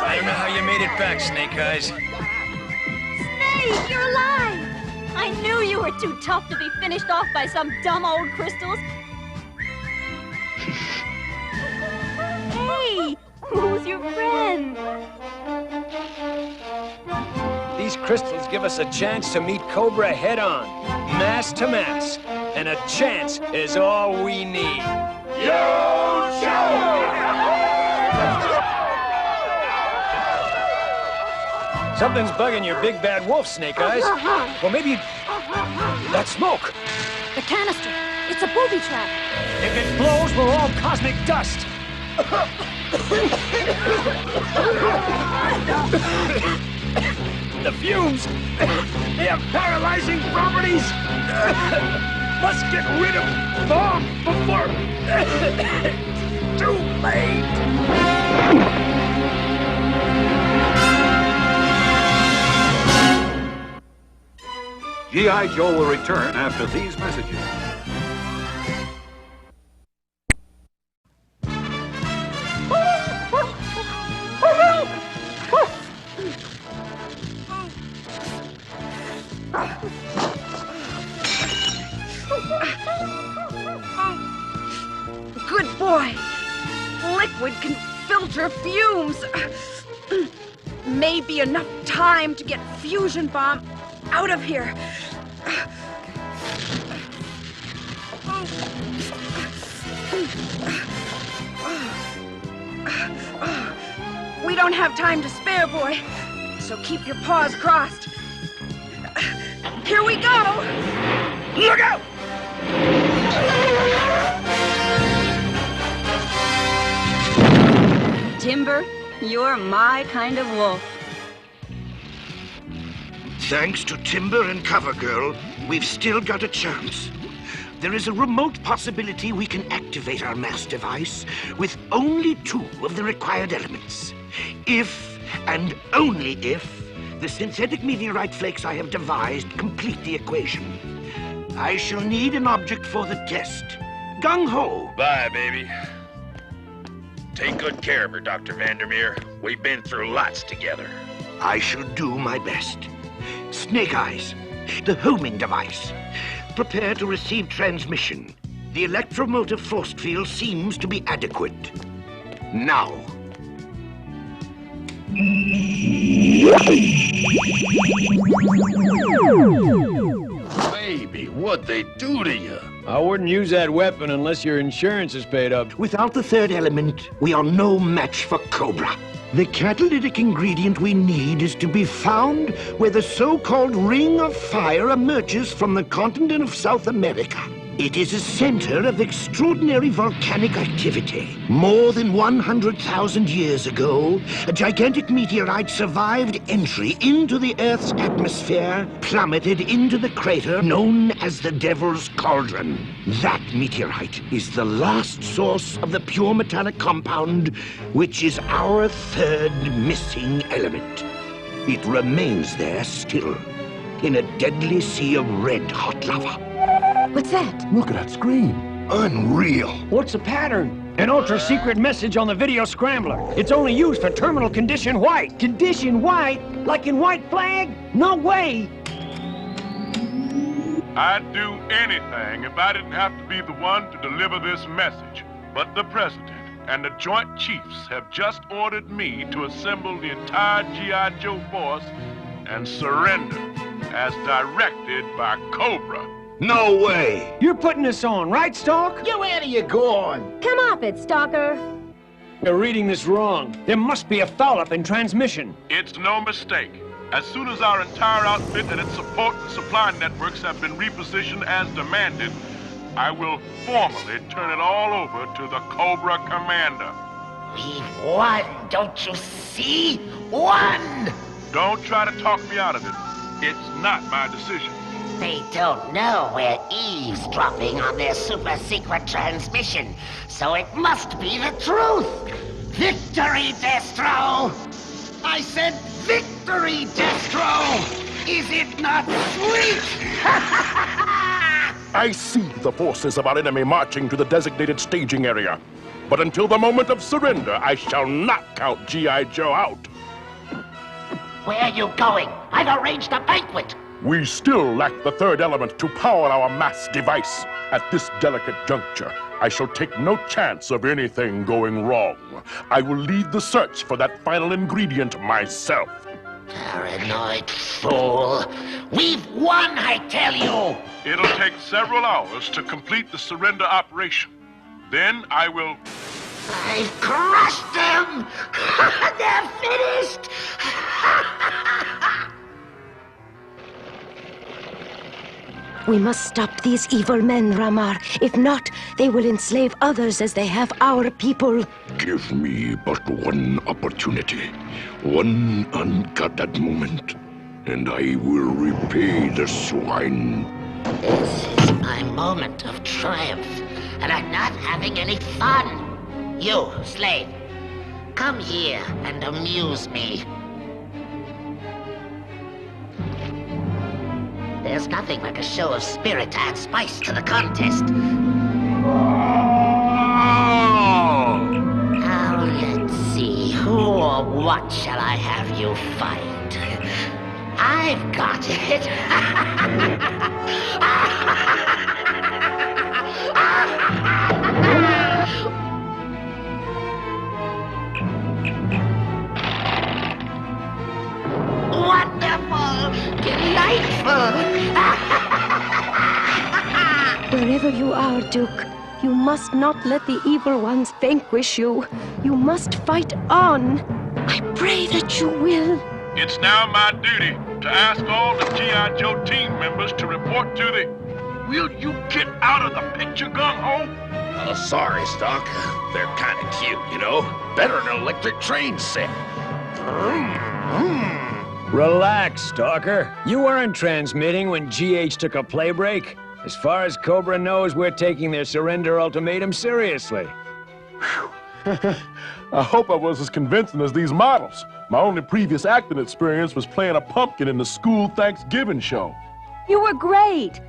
I don't know how you made it back, Snake Eyes. Snake, you're alive! I knew you were too tough to be finished off by some dumb old crystals. Hey, who's your friend? These crystals give us a chance to meet Cobra head-on, mass to mass. And a chance is all we need. Yo, Joe! Something's bugging your big bad wolf, Snake Eyes. Or maybe that smoke. The canister. It's a booby trap. If it blows, we're all cosmic dust. The fumes, they have paralyzing properties. Must get rid of them before it's too late. G.I. Joe will return after these messages. Good boy. Liquid can filter fumes. Maybe enough time to get Fusion Bomb out of here. We don't have time to spare, boy. So keep your paws crossed. Here we go! Look out! Timber, You're my kind of wolf. Thanks to Timber and CoverGirl, we've still got a chance. There is a remote possibility we can activate our mass device with only 2 of the required elements. If, and only if, the synthetic meteorite flakes I have devised complete the equation. I shall need an object for the test. Gung-ho! Bye, baby. Take good care of her, Dr. Vandermeer. We've been through lots together. I shall do my best. Snake Eyes, the homing device. Prepare to receive transmission. The electromotive force field seems to be adequate. Now. Baby, what'd they do to you? I wouldn't use that weapon unless your insurance is paid up. Without the third element, we are no match for Cobra. The catalytic ingredient we need is to be found where the so-called Ring of Fire emerges from the continent of South America. It is a center of extraordinary volcanic activity. More than 100,000 years ago, a gigantic meteorite survived entry into the Earth's atmosphere, plummeted into the crater known as the Devil's Cauldron. That meteorite is the last source of the pure metallic compound, which is our third missing element. It remains there still, in a deadly sea of red-hot lava. What's that? Look at that screen. Unreal. What's the pattern? An ultra-secret message on the video scrambler. It's only used for terminal condition white. Condition white? Like in White Flag? No way! I'd do anything if I didn't have to be the one to deliver this message. But the President and the Joint Chiefs have just ordered me to assemble the entire G.I. Joe force and surrender as directed by Cobra. No way! You're putting this on, right, Stalk? You where are you going? Come off it, Stalker. You're reading this wrong. There must be a foul-up in transmission. It's no mistake. As soon as our entire outfit and its support and supply networks have been repositioned as demanded, I will formally turn it all over to the Cobra Commander. We've won, don't you see? Won! Don't try to talk me out of it. It's not my decision. They don't know we're eavesdropping on their super-secret transmission, so it must be the truth! Victory, Destro! I said victory, Destro! Is it not sweet? I see the forces of our enemy marching to the designated staging area. But until the moment of surrender, I shall not count G.I. Joe out. Where are you going? I've arranged a banquet! We still lack the third element to power our mass device. At this delicate juncture, I shall take no chance of anything going wrong. I will lead the search for that final ingredient myself. Paranoid fool! We've won, I tell you! It'll take several hours to complete the surrender operation. Then I will... I've crushed them! They're finished! We must stop these evil men, Ramar. If not, they will enslave others as they have our people. Give me but one opportunity, one unguarded moment, and I will repay the swine. This is my moment of triumph, and I'm not having any fun. You, slave, come here and amuse me. There's nothing like a show of spirit to add spice to the contest. Now let's see, who or what shall I have you fight? I've got it! Wonderful! Delightful! Wherever you are, Duke, you must not let the evil ones vanquish you. You must fight on. I pray that you will. It's now my duty to ask all the G.I. Joe team members to report to the... Will you get out of the picture, Gung-Ho? Oh, sorry, Stock. They're kind of cute, you know? better than an electric train set. Relax, Stalker. You weren't transmitting when GH took a play break. As far as Cobra knows, we're taking their surrender ultimatum seriously. I hope I was as convincing as these models. My only previous acting experience was playing a pumpkin in the school Thanksgiving show. You were great.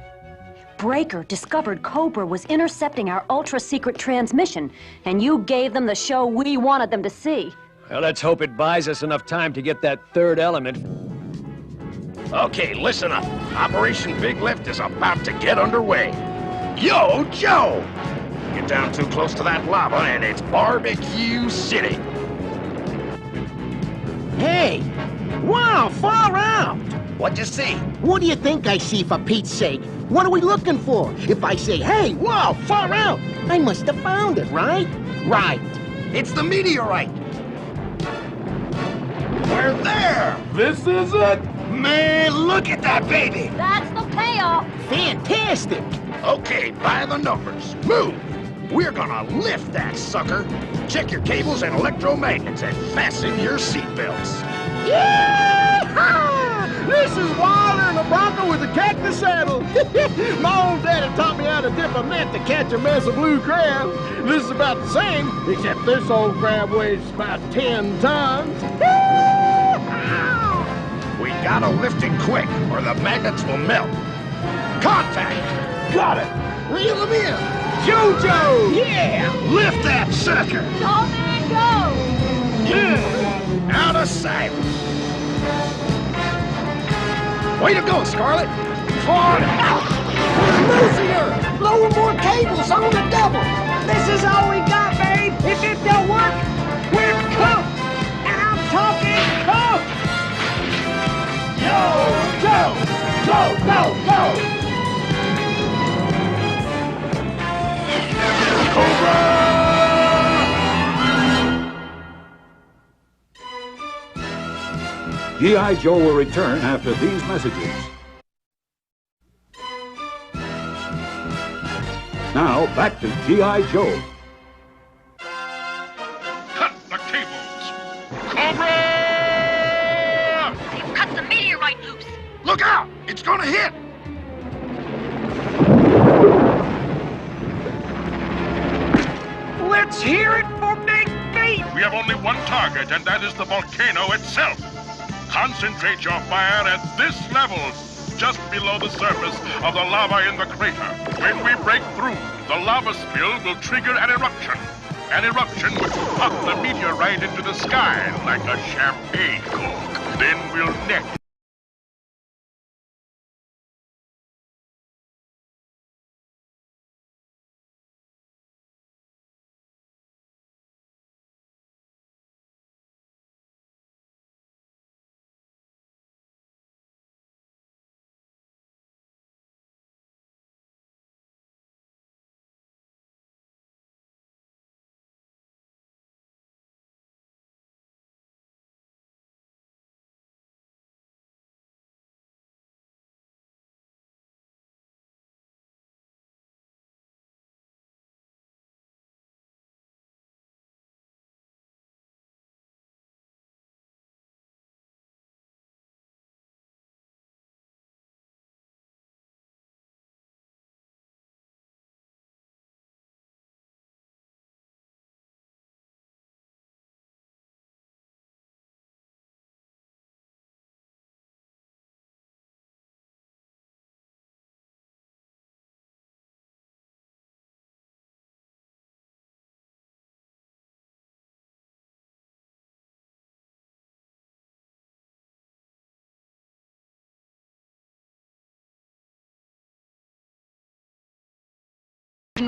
Breaker discovered Cobra was intercepting our ultra-secret transmission, and you gave them the show we wanted them to see. Well, let's hope it buys us enough time to get that third element. Okay, listen up. Operation Big Lift is about to get underway. Yo, Joe! Get down too close to that lava and it's Barbecue City. Hey! Wow, far out! What'd you see? What do you think I see, for Pete's sake? What are we looking for? If I say, hey, wow, far out, I must have found it, right? Right. It's the meteorite. We're there! This is it! Man, look at that baby! That's the payoff! Fantastic! Okay, by the numbers. Move! We're gonna lift that sucker. Check your cables and electromagnets and fasten your seatbelts. Yeah! This is Wilder and the Bronco with the cactus saddle. My old daddy taught me how to dip a net to catch a mess of blue crab. This is about the same, except this old crab weighs about 10 tons. We gotta lift it quick, or the magnets will melt. Contact! Got it! Reel him in! Jojo! Yeah! Lift that sucker! All man, go! Yeah! Out of sight! Way to go, Scarlet! Forward! Losing her! Lower more cables on the double! This is all we got, babe. If it don't work, we're cooked. And I'm talking cooked. Yo, go! Go, go, go! Cobra! G.I. Joe will return after these messages. Now, back to G.I. Joe. Cut the cables! Cobra! They've cut the meteorite loose! Look out! It's gonna hit! Let's hear it for Big Beat. We have only one target, and that is the volcano itself. Concentrate your fire at this level, just below the surface of the lava in the crater. When we break through, the lava spill will trigger an eruption. An eruption which will pop the meteorite into the sky like a champagne cork. Then we'll net.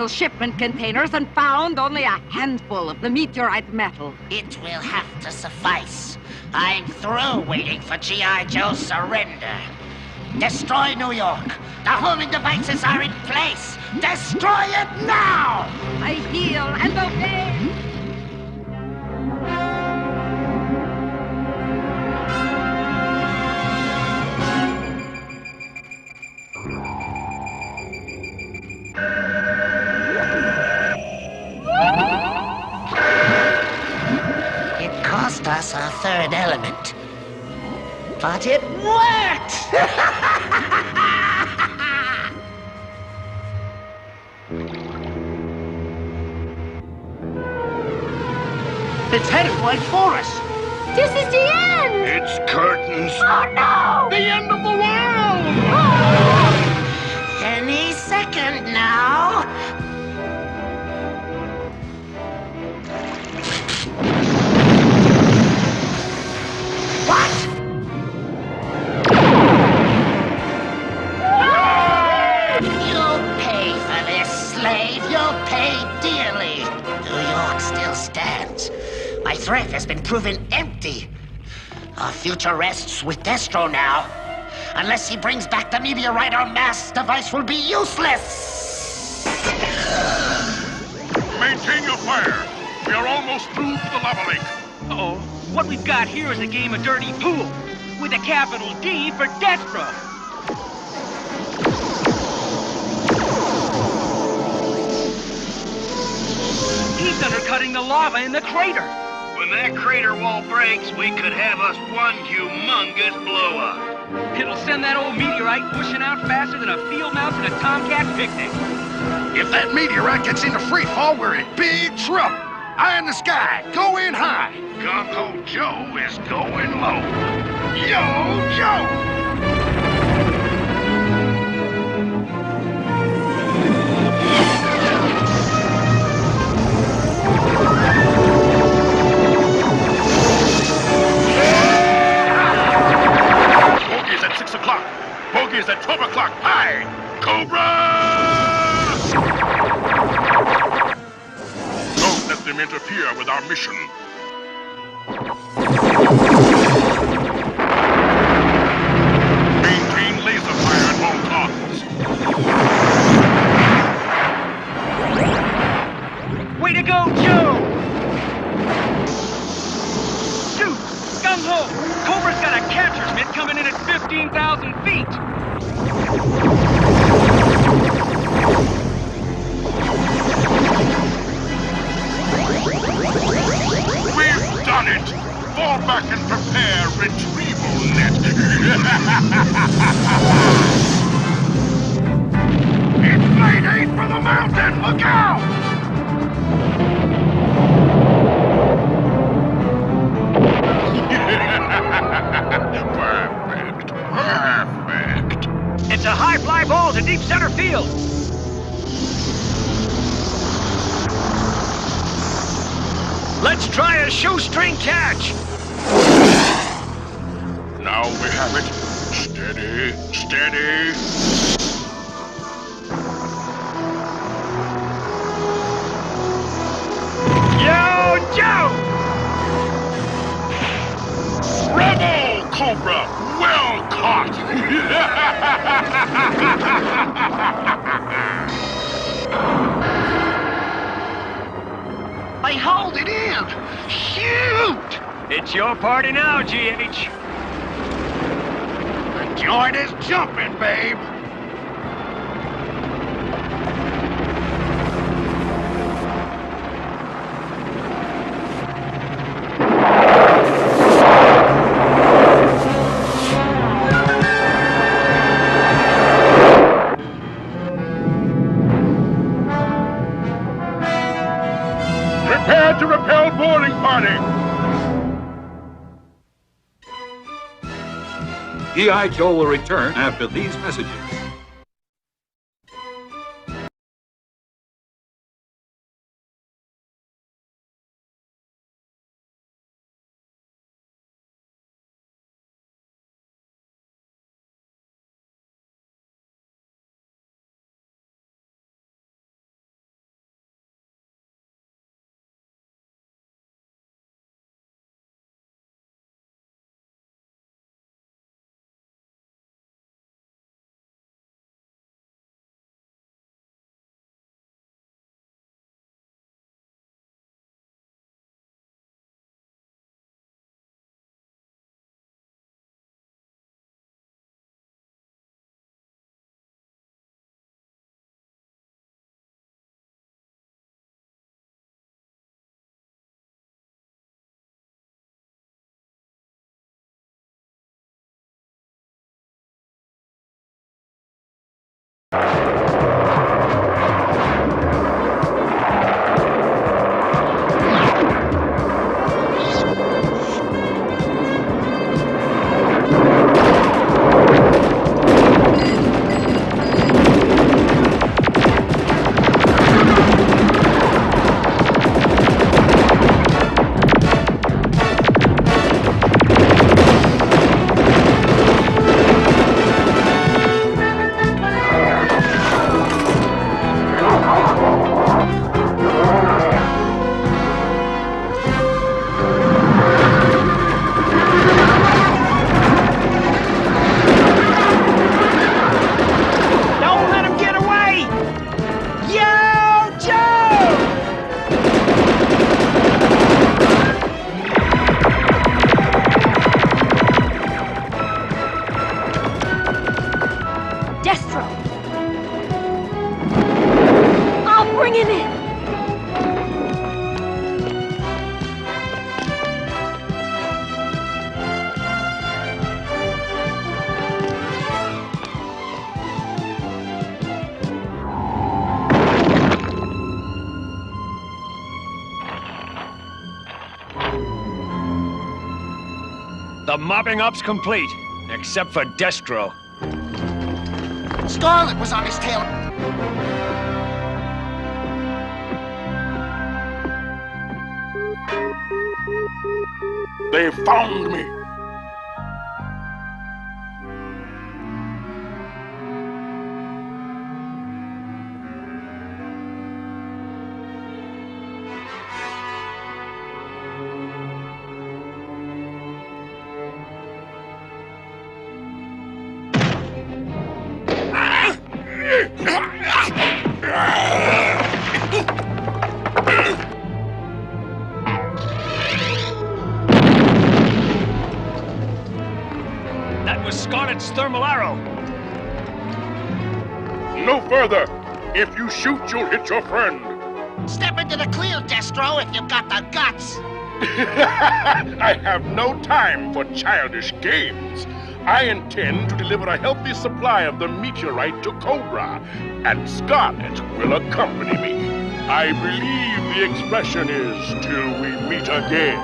Shipment containers and found only a handful of the meteorite metal. It will have to suffice. I'm through waiting for G.I. Joe's surrender. Destroy New York. The homing devices are in place. Destroy it now! I heal and obey. element. But it worked! It's headed right for us. This is the end! It's curtains. Oh, no! The end of the world! Any second now. What? You'll pay for this, slave. You'll pay dearly. New York still stands. My threat has been proven empty. Our future rests with Destro now. Unless he brings back the meteorite, our mass device will be useless. Maintain your fire. We are almost through to the lava lake. Uh-oh. What we've got here is a game of dirty pool. With a capital D for Destro. He's undercutting the lava in the crater. When that crater wall breaks, we could have us one humongous blow-up. It'll send that old meteorite pushing out faster than a field mouse at a tomcat picnic. If that meteorite gets into free fall, we're in big trouble. Eye in the sky, go in high. Gung-Ho Joe is going low. Yo, Joe! Bogey's at 6 o'clock. Bogey's at 12 o'clock. High! Cobra! Don't let them interfere with our mission. Maintain laser fire at all costs. Way to go, Joe! Shoot! Gung-Ho! Cobra's got a catcher's mitt coming in at 15,000 feet! We've done it! Fall back and prepare retrieval net. It's Mayday for the mountain! Look out! Perfect. Perfect. It's a high fly ball to deep center field. Let's try a shoestring catch. Now we have it. Steady, steady. Yo, Joe! Bravo, Cobra! Well caught! They hauled it in! Shoot! It's your party now, GH. The joint is jumping, babe! Prepare to repel boarding party! G.I. Joe will return after these messages. The mopping up's complete, except for Destro. Scarlet was on his tail. They found me. That was Scarlet's thermal arrow. No further. If you shoot, you'll hit your friend. Step into the clear, Destro, if you've got the guts. I have no time for childish games. I intend to deliver a healthy supply of the meteorite to Cobra, and Scarlet will accompany me. I believe the expression is, till we meet again.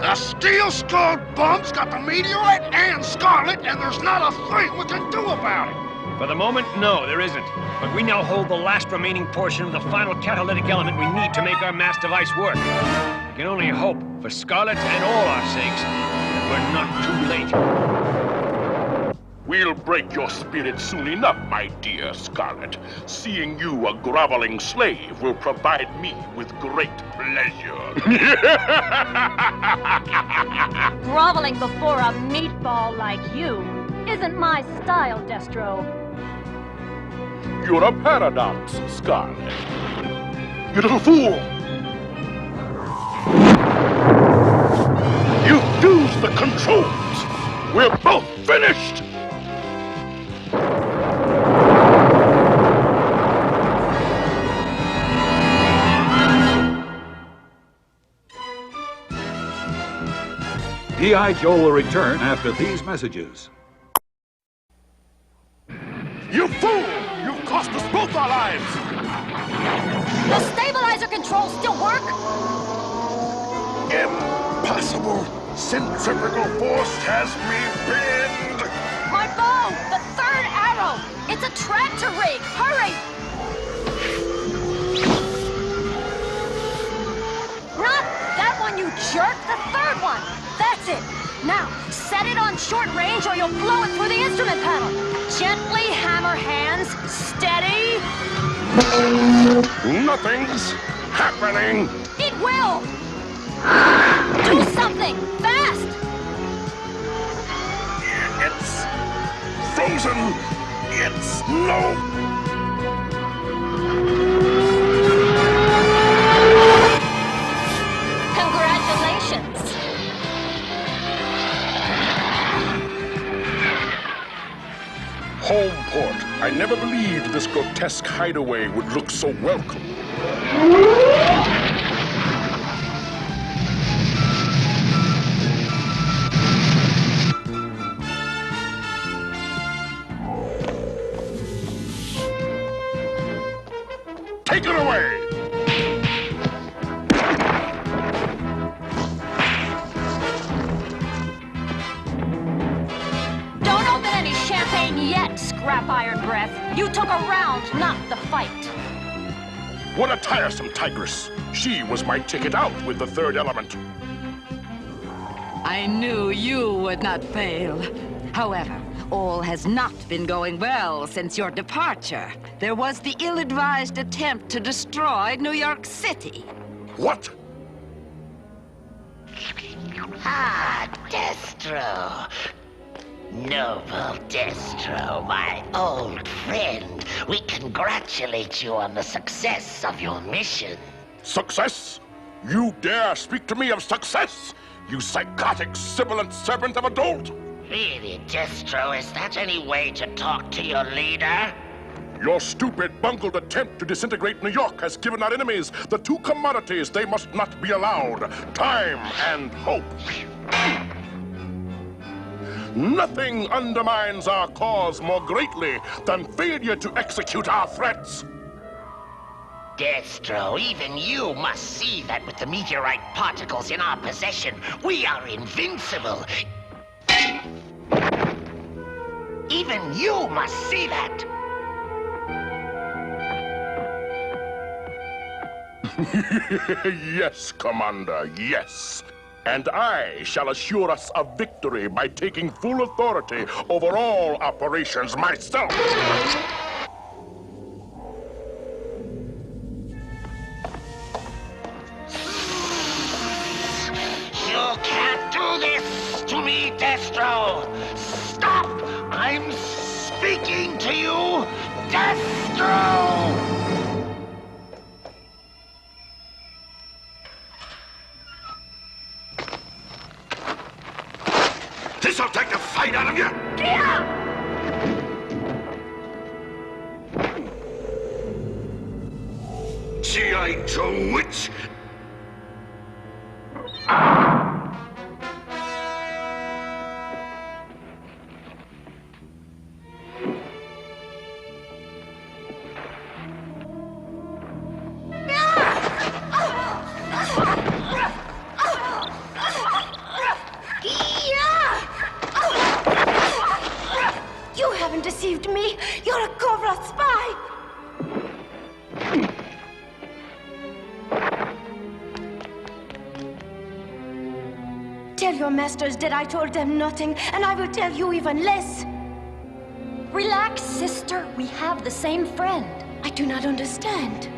The steel-skulled bum's got the meteorite and Scarlet, and there's not a thing we can do about it. For the moment, no, there isn't. But we now hold the last remaining portion of the final catalytic element we need to make our mass device work. I can only hope, for Scarlet and all our sakes, that we're not too late. We'll break your spirit soon enough, my dear Scarlet. Seeing you a groveling slave will provide me with great pleasure. Groveling before a meatball like you isn't my style, Destro. You're a paradox, Scarlet. You little fool! You've fused the controls! We're both finished! G.I. Joe will return after these messages. You fool! You've cost us both our lives! The stabilizer controls still work? Impossible! Centrifugal force has me pinned! My bow! The third arrow! It's a tractor rig! Hurry! Not that one, you jerk! The third one! That's it! Now, set it on short range or you'll blow it through the instrument panel! Gently, hammer hands! Steady! Nothing's happening! It will! Do something! Fast! It's frozen! It's no... Congratulations! Homeport. I never believed this grotesque hideaway would look so welcome. Take it away! Don't open any champagne yet, Scrap Iron Breath. You took a round, not the fight. What a tiresome tigress. She was my ticket out with the third element. I knew you would not fail. However, all has not been going well since your departure. There was the ill-advised attempt to destroy New York City. What? Ah, Destro. Noble Destro, my old friend. We congratulate you on the success of your mission. Success? You dare speak to me of success? You psychotic, sibilant serpent of a dolt! Really, Destro, is that any way to talk to your leader? Your stupid, bungled attempt to disintegrate New York has given our enemies the two commodities they must not be allowed: time and hope. Nothing undermines our cause more greatly than failure to execute our threats. Destro, even you must see that with the meteorite particles in our possession, we are invincible. Even you must see that. Yes, Commander, yes. And I shall assure us of victory by taking full authority over all operations myself. You can't do this to me, Destro! Stop! I'm speaking to you, Destro! This'll take the fight out of you! G.I. Joe Witch! You haven't deceived me. You're a Cobra spy. Tell your masters that I told them nothing, and I will tell you even less. Relax, sister. We have the same friend. I do not understand.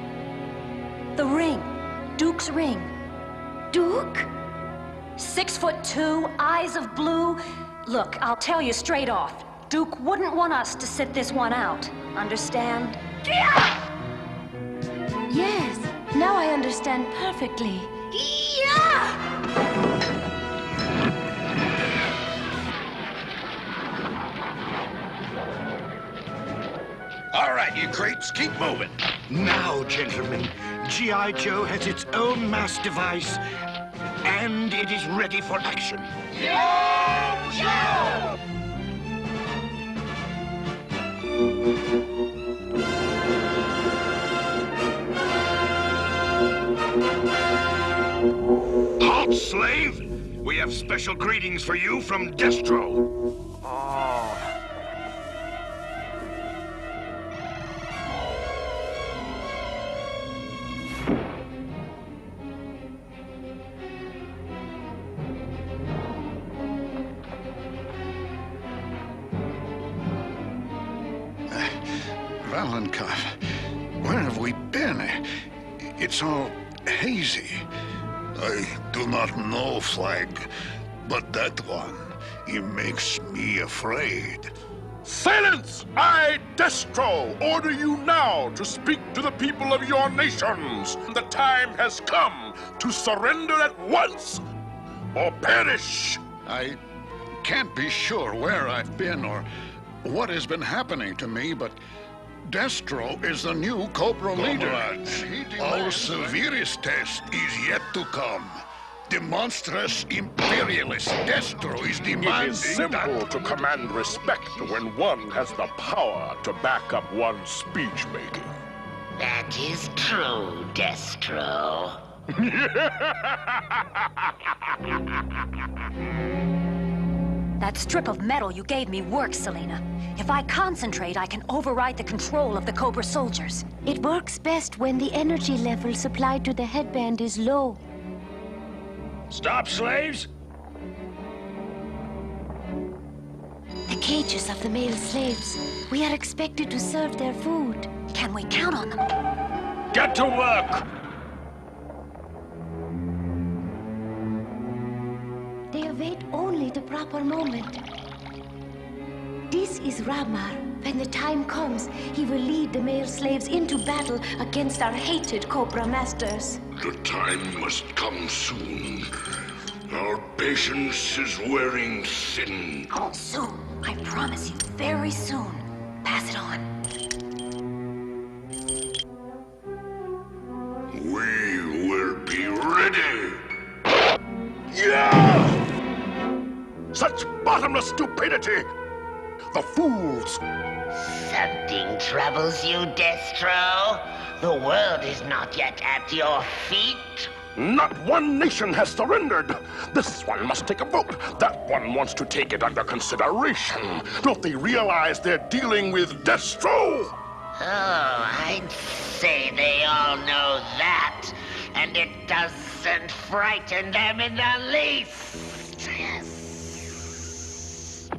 The ring. Duke's ring. Duke? 6'2", eyes of blue. Look, I'll tell you straight off. Duke wouldn't want us to sit this one out. Understand? Yes, now I understand perfectly. All right, you creeps, keep moving. Now, gentlemen, G.I. Joe has its own mass device, and it is ready for action. Yo, Joe! Halt, slave! We have special greetings for you from Destro. Valenkov, where have we been? It's all hazy. I do not know, Flag, but that one, he makes me afraid. Silence! I, Destro, order you now to speak to the people of your nations. The time has come to surrender at once or perish. I can't be sure where I've been or what has been happening to me, but Destro is the new Cobra leader. Comrades, our severest test is yet to come. The monstrous imperialist Destro is demanding It is simple to command respect when one has the power to back up one's speech-making. That is true, Destro. That strip of metal you gave me works, Selena. If I concentrate, I can override the control of the Cobra soldiers. It works best when the energy level supplied to the headband is low. Stop, slaves! The cages of the male slaves. We are expected to serve their food. Can we count on them? Get to work! They await only the proper moment. This is Ramar. When the time comes, he will lead the male slaves into battle against our hated Cobra masters. The time must come soon. Our patience is wearing thin. Soon. I promise you, very soon. Pass it on. We will be ready. Yeah! Such bottomless bottomless stupidity. The fools. Something troubles you, Destro? The world is not yet at your feet. Not one nation has surrendered. This one must take a vote. That one wants to take it under consideration. Don't they realize they're dealing with Destro? Oh, I'd say they all know that. And it doesn't frighten them in the least.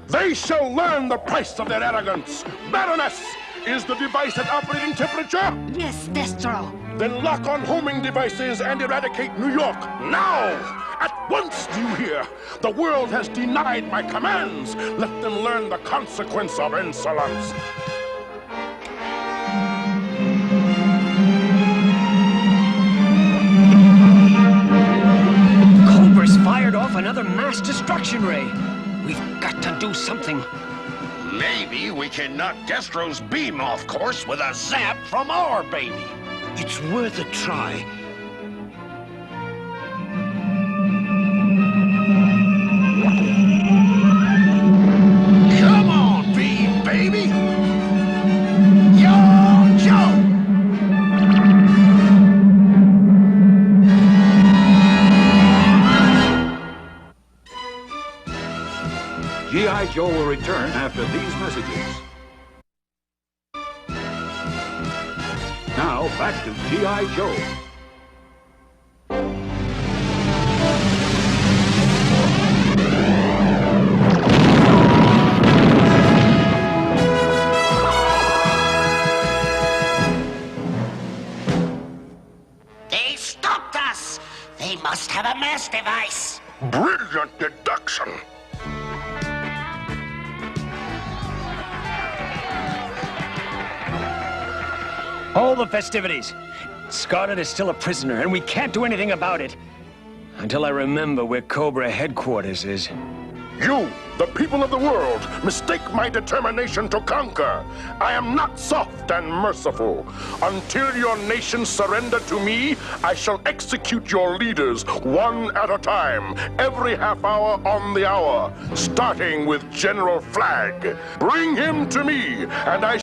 They shall learn the price of their arrogance. Baroness, is the device at operating temperature? Yes, Destro. Then lock on homing devices and eradicate New York now! At once, do you hear? The world has denied my commands. Let them learn the consequence of insolence. Cobra's fired off another mass destruction ray. We've got to do something. Maybe we can knock Destro's beam off course with a zap from our baby. It's worth a try. Come on, beam baby! Yo, Joe! G.I. Joe will return after these messages. Now, back to G.I. Joe. They stopped us! They must have a mass device. Brilliant deduction. Hold the festivities. Scarlet is still a prisoner, and we can't do anything about it. Until I remember where Cobra headquarters is. You, the people of the world, mistake my determination to conquer. I am not soft and merciful. Until your nations surrender to me, I shall execute your leaders one at a time, every half hour on the hour, starting with General Flag. Bring him to me, and I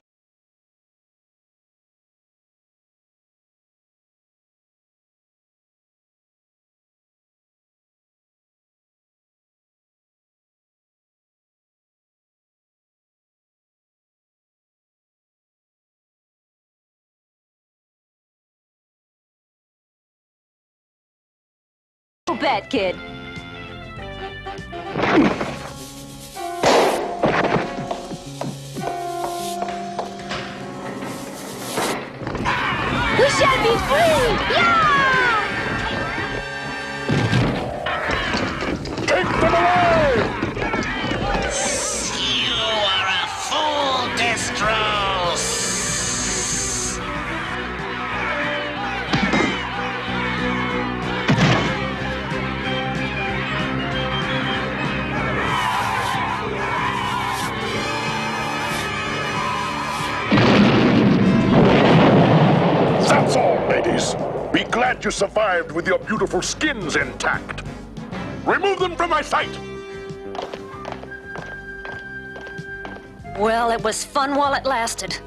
bet, kid. We shall be free! Yeah! Take them away! You are a fool, Destros! That's all, ladies. Be glad you survived with your beautiful skins intact. Remove them from my sight! Well, it was fun while it lasted.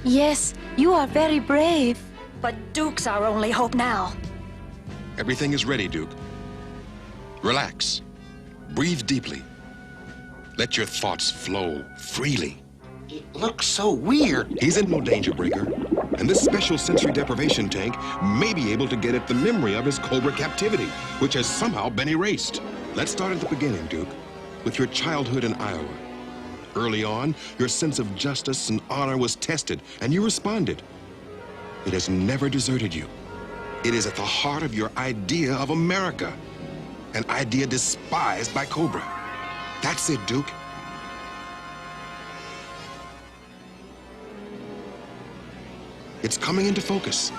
Yes, you are very brave. But Duke's our only hope now. Everything is ready, Duke. Relax. Breathe deeply. Let your thoughts flow freely. It looks so weird. He's in no danger, Breaker. And this special sensory deprivation tank may be able to get at the memory of his Cobra captivity, which has somehow been erased. Let's start at the beginning, Duke, with your childhood in Iowa. Early on, your sense of justice and honor was tested, and you responded. It has never deserted you. It is at the heart of your idea of America, an idea despised by Cobra. That's it, Duke. It's coming into focus.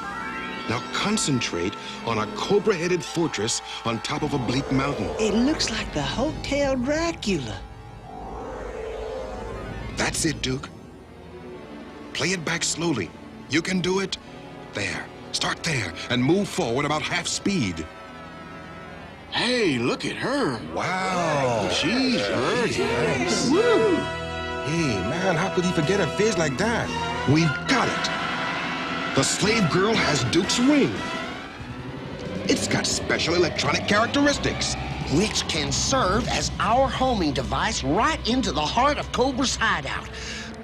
Now concentrate on a cobra-headed fortress on top of a bleak mountain. It looks like the Hotel Dracula. That's it, Duke. Play it back slowly. You can do it. There. Start there and move forward about half speed. Hey, look at her. Wow. She's pretty. Nice. Woo. Hey, man, how could he forget a face like that? We've got it. The slave girl has Duke's ring. It's got special electronic characteristics, which can serve as our homing device right into the heart of Cobra's hideout.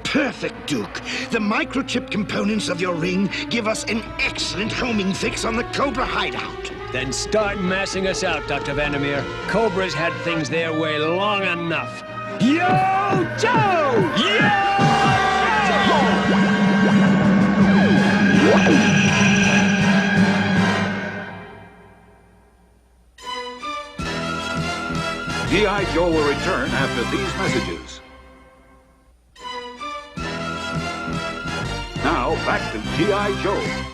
Perfect, Duke. The microchip components of your ring give us an excellent homing fix on the Cobra hideout. Then start massing us out, Dr. Vandermeer. Cobra's had things their way long enough. Yo, Joe! G.I. Joe will return after these messages. Now, back to G.I. Joe.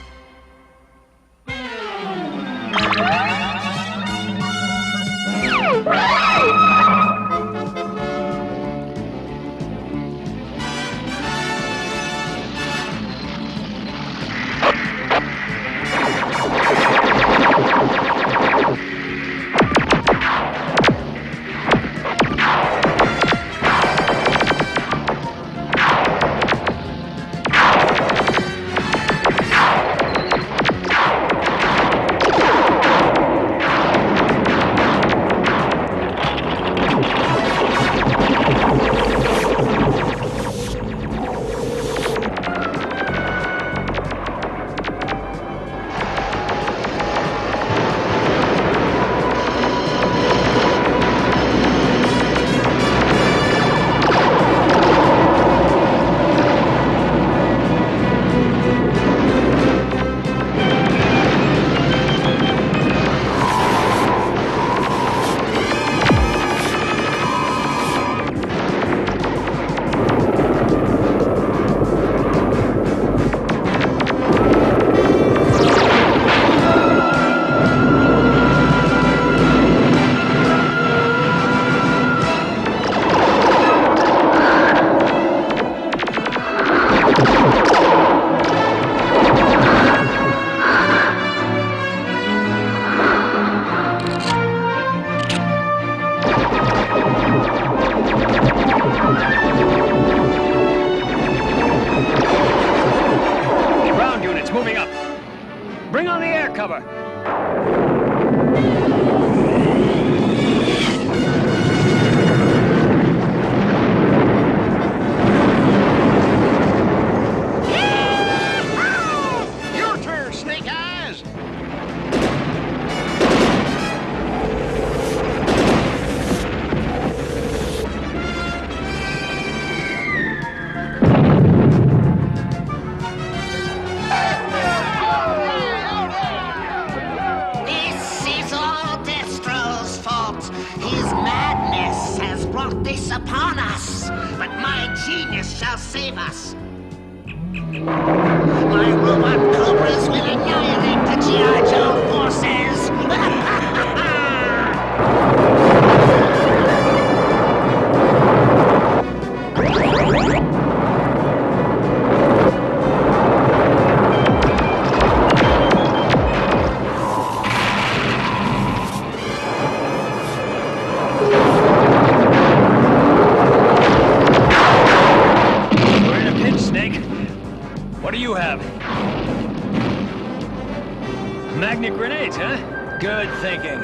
Upon us, but my genius shall save us. My robot Cobras will annihilate the G.I. Joe forces. What do you have? Magnet grenades, huh? Good thinking.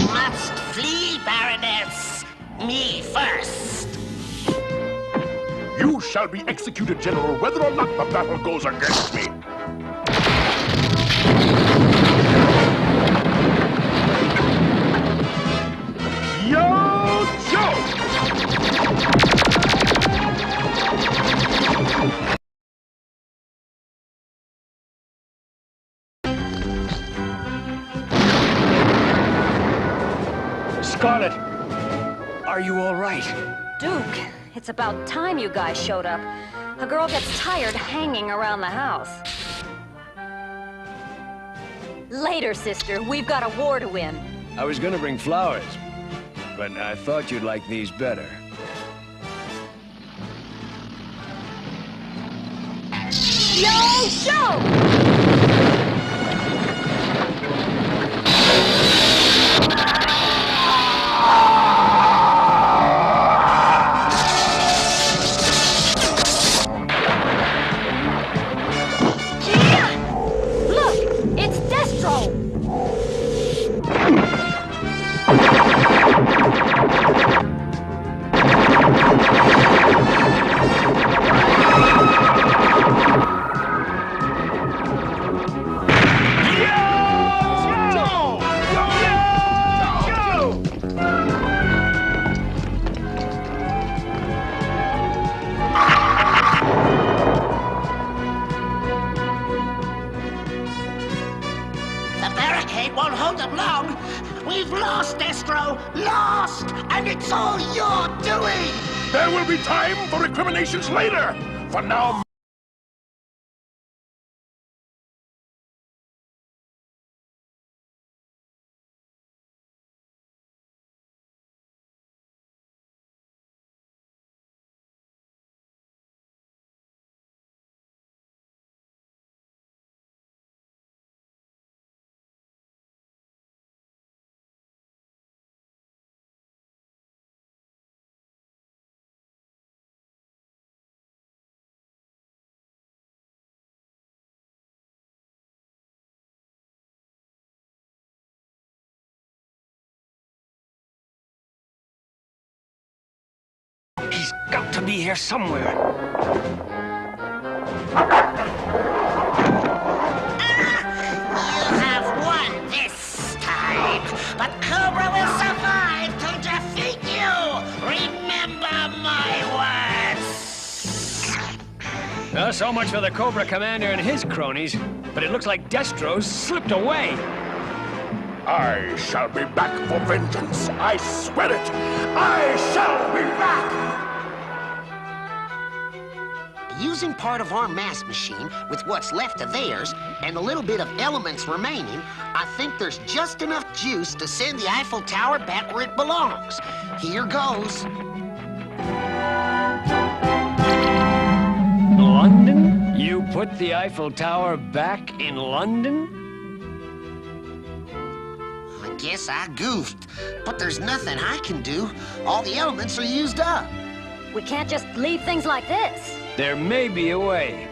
Must flee, Baroness. Me first. You shall be executed, General, whether or not the battle goes against me. Yo, Joe! Scarlet, are you all right? Duke, it's about time you guys showed up. A girl gets tired hanging around the house. Later, sister. We've got a war to win. I was gonna bring flowers, but I thought you'd like these better. Yo, Joe! Won't hold them long. We've lost, Destro. Lost! And it's all your doing! There will be time for recriminations later. For now... He's got to be here somewhere. You have won this time, but Cobra will survive to defeat you! Remember my words! So much for the Cobra Commander and his cronies, but it looks like Destro's slipped away. I shall be back for vengeance. I swear it. I shall be back! Using part of our mass machine with what's left of theirs and a little bit of elements remaining, I think there's just enough juice to send the Eiffel Tower back where it belongs. Here goes. London? You put the Eiffel Tower back in London? I guess I goofed, but there's nothing I can do. All the elements are used up. We can't just leave things like this. There may be a way.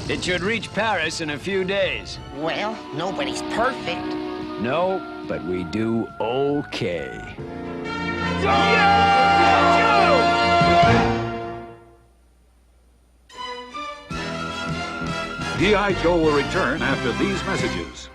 It should reach Paris in a few days. Well, nobody's perfect. No, but we do okay. G.I. Joe will return after these messages.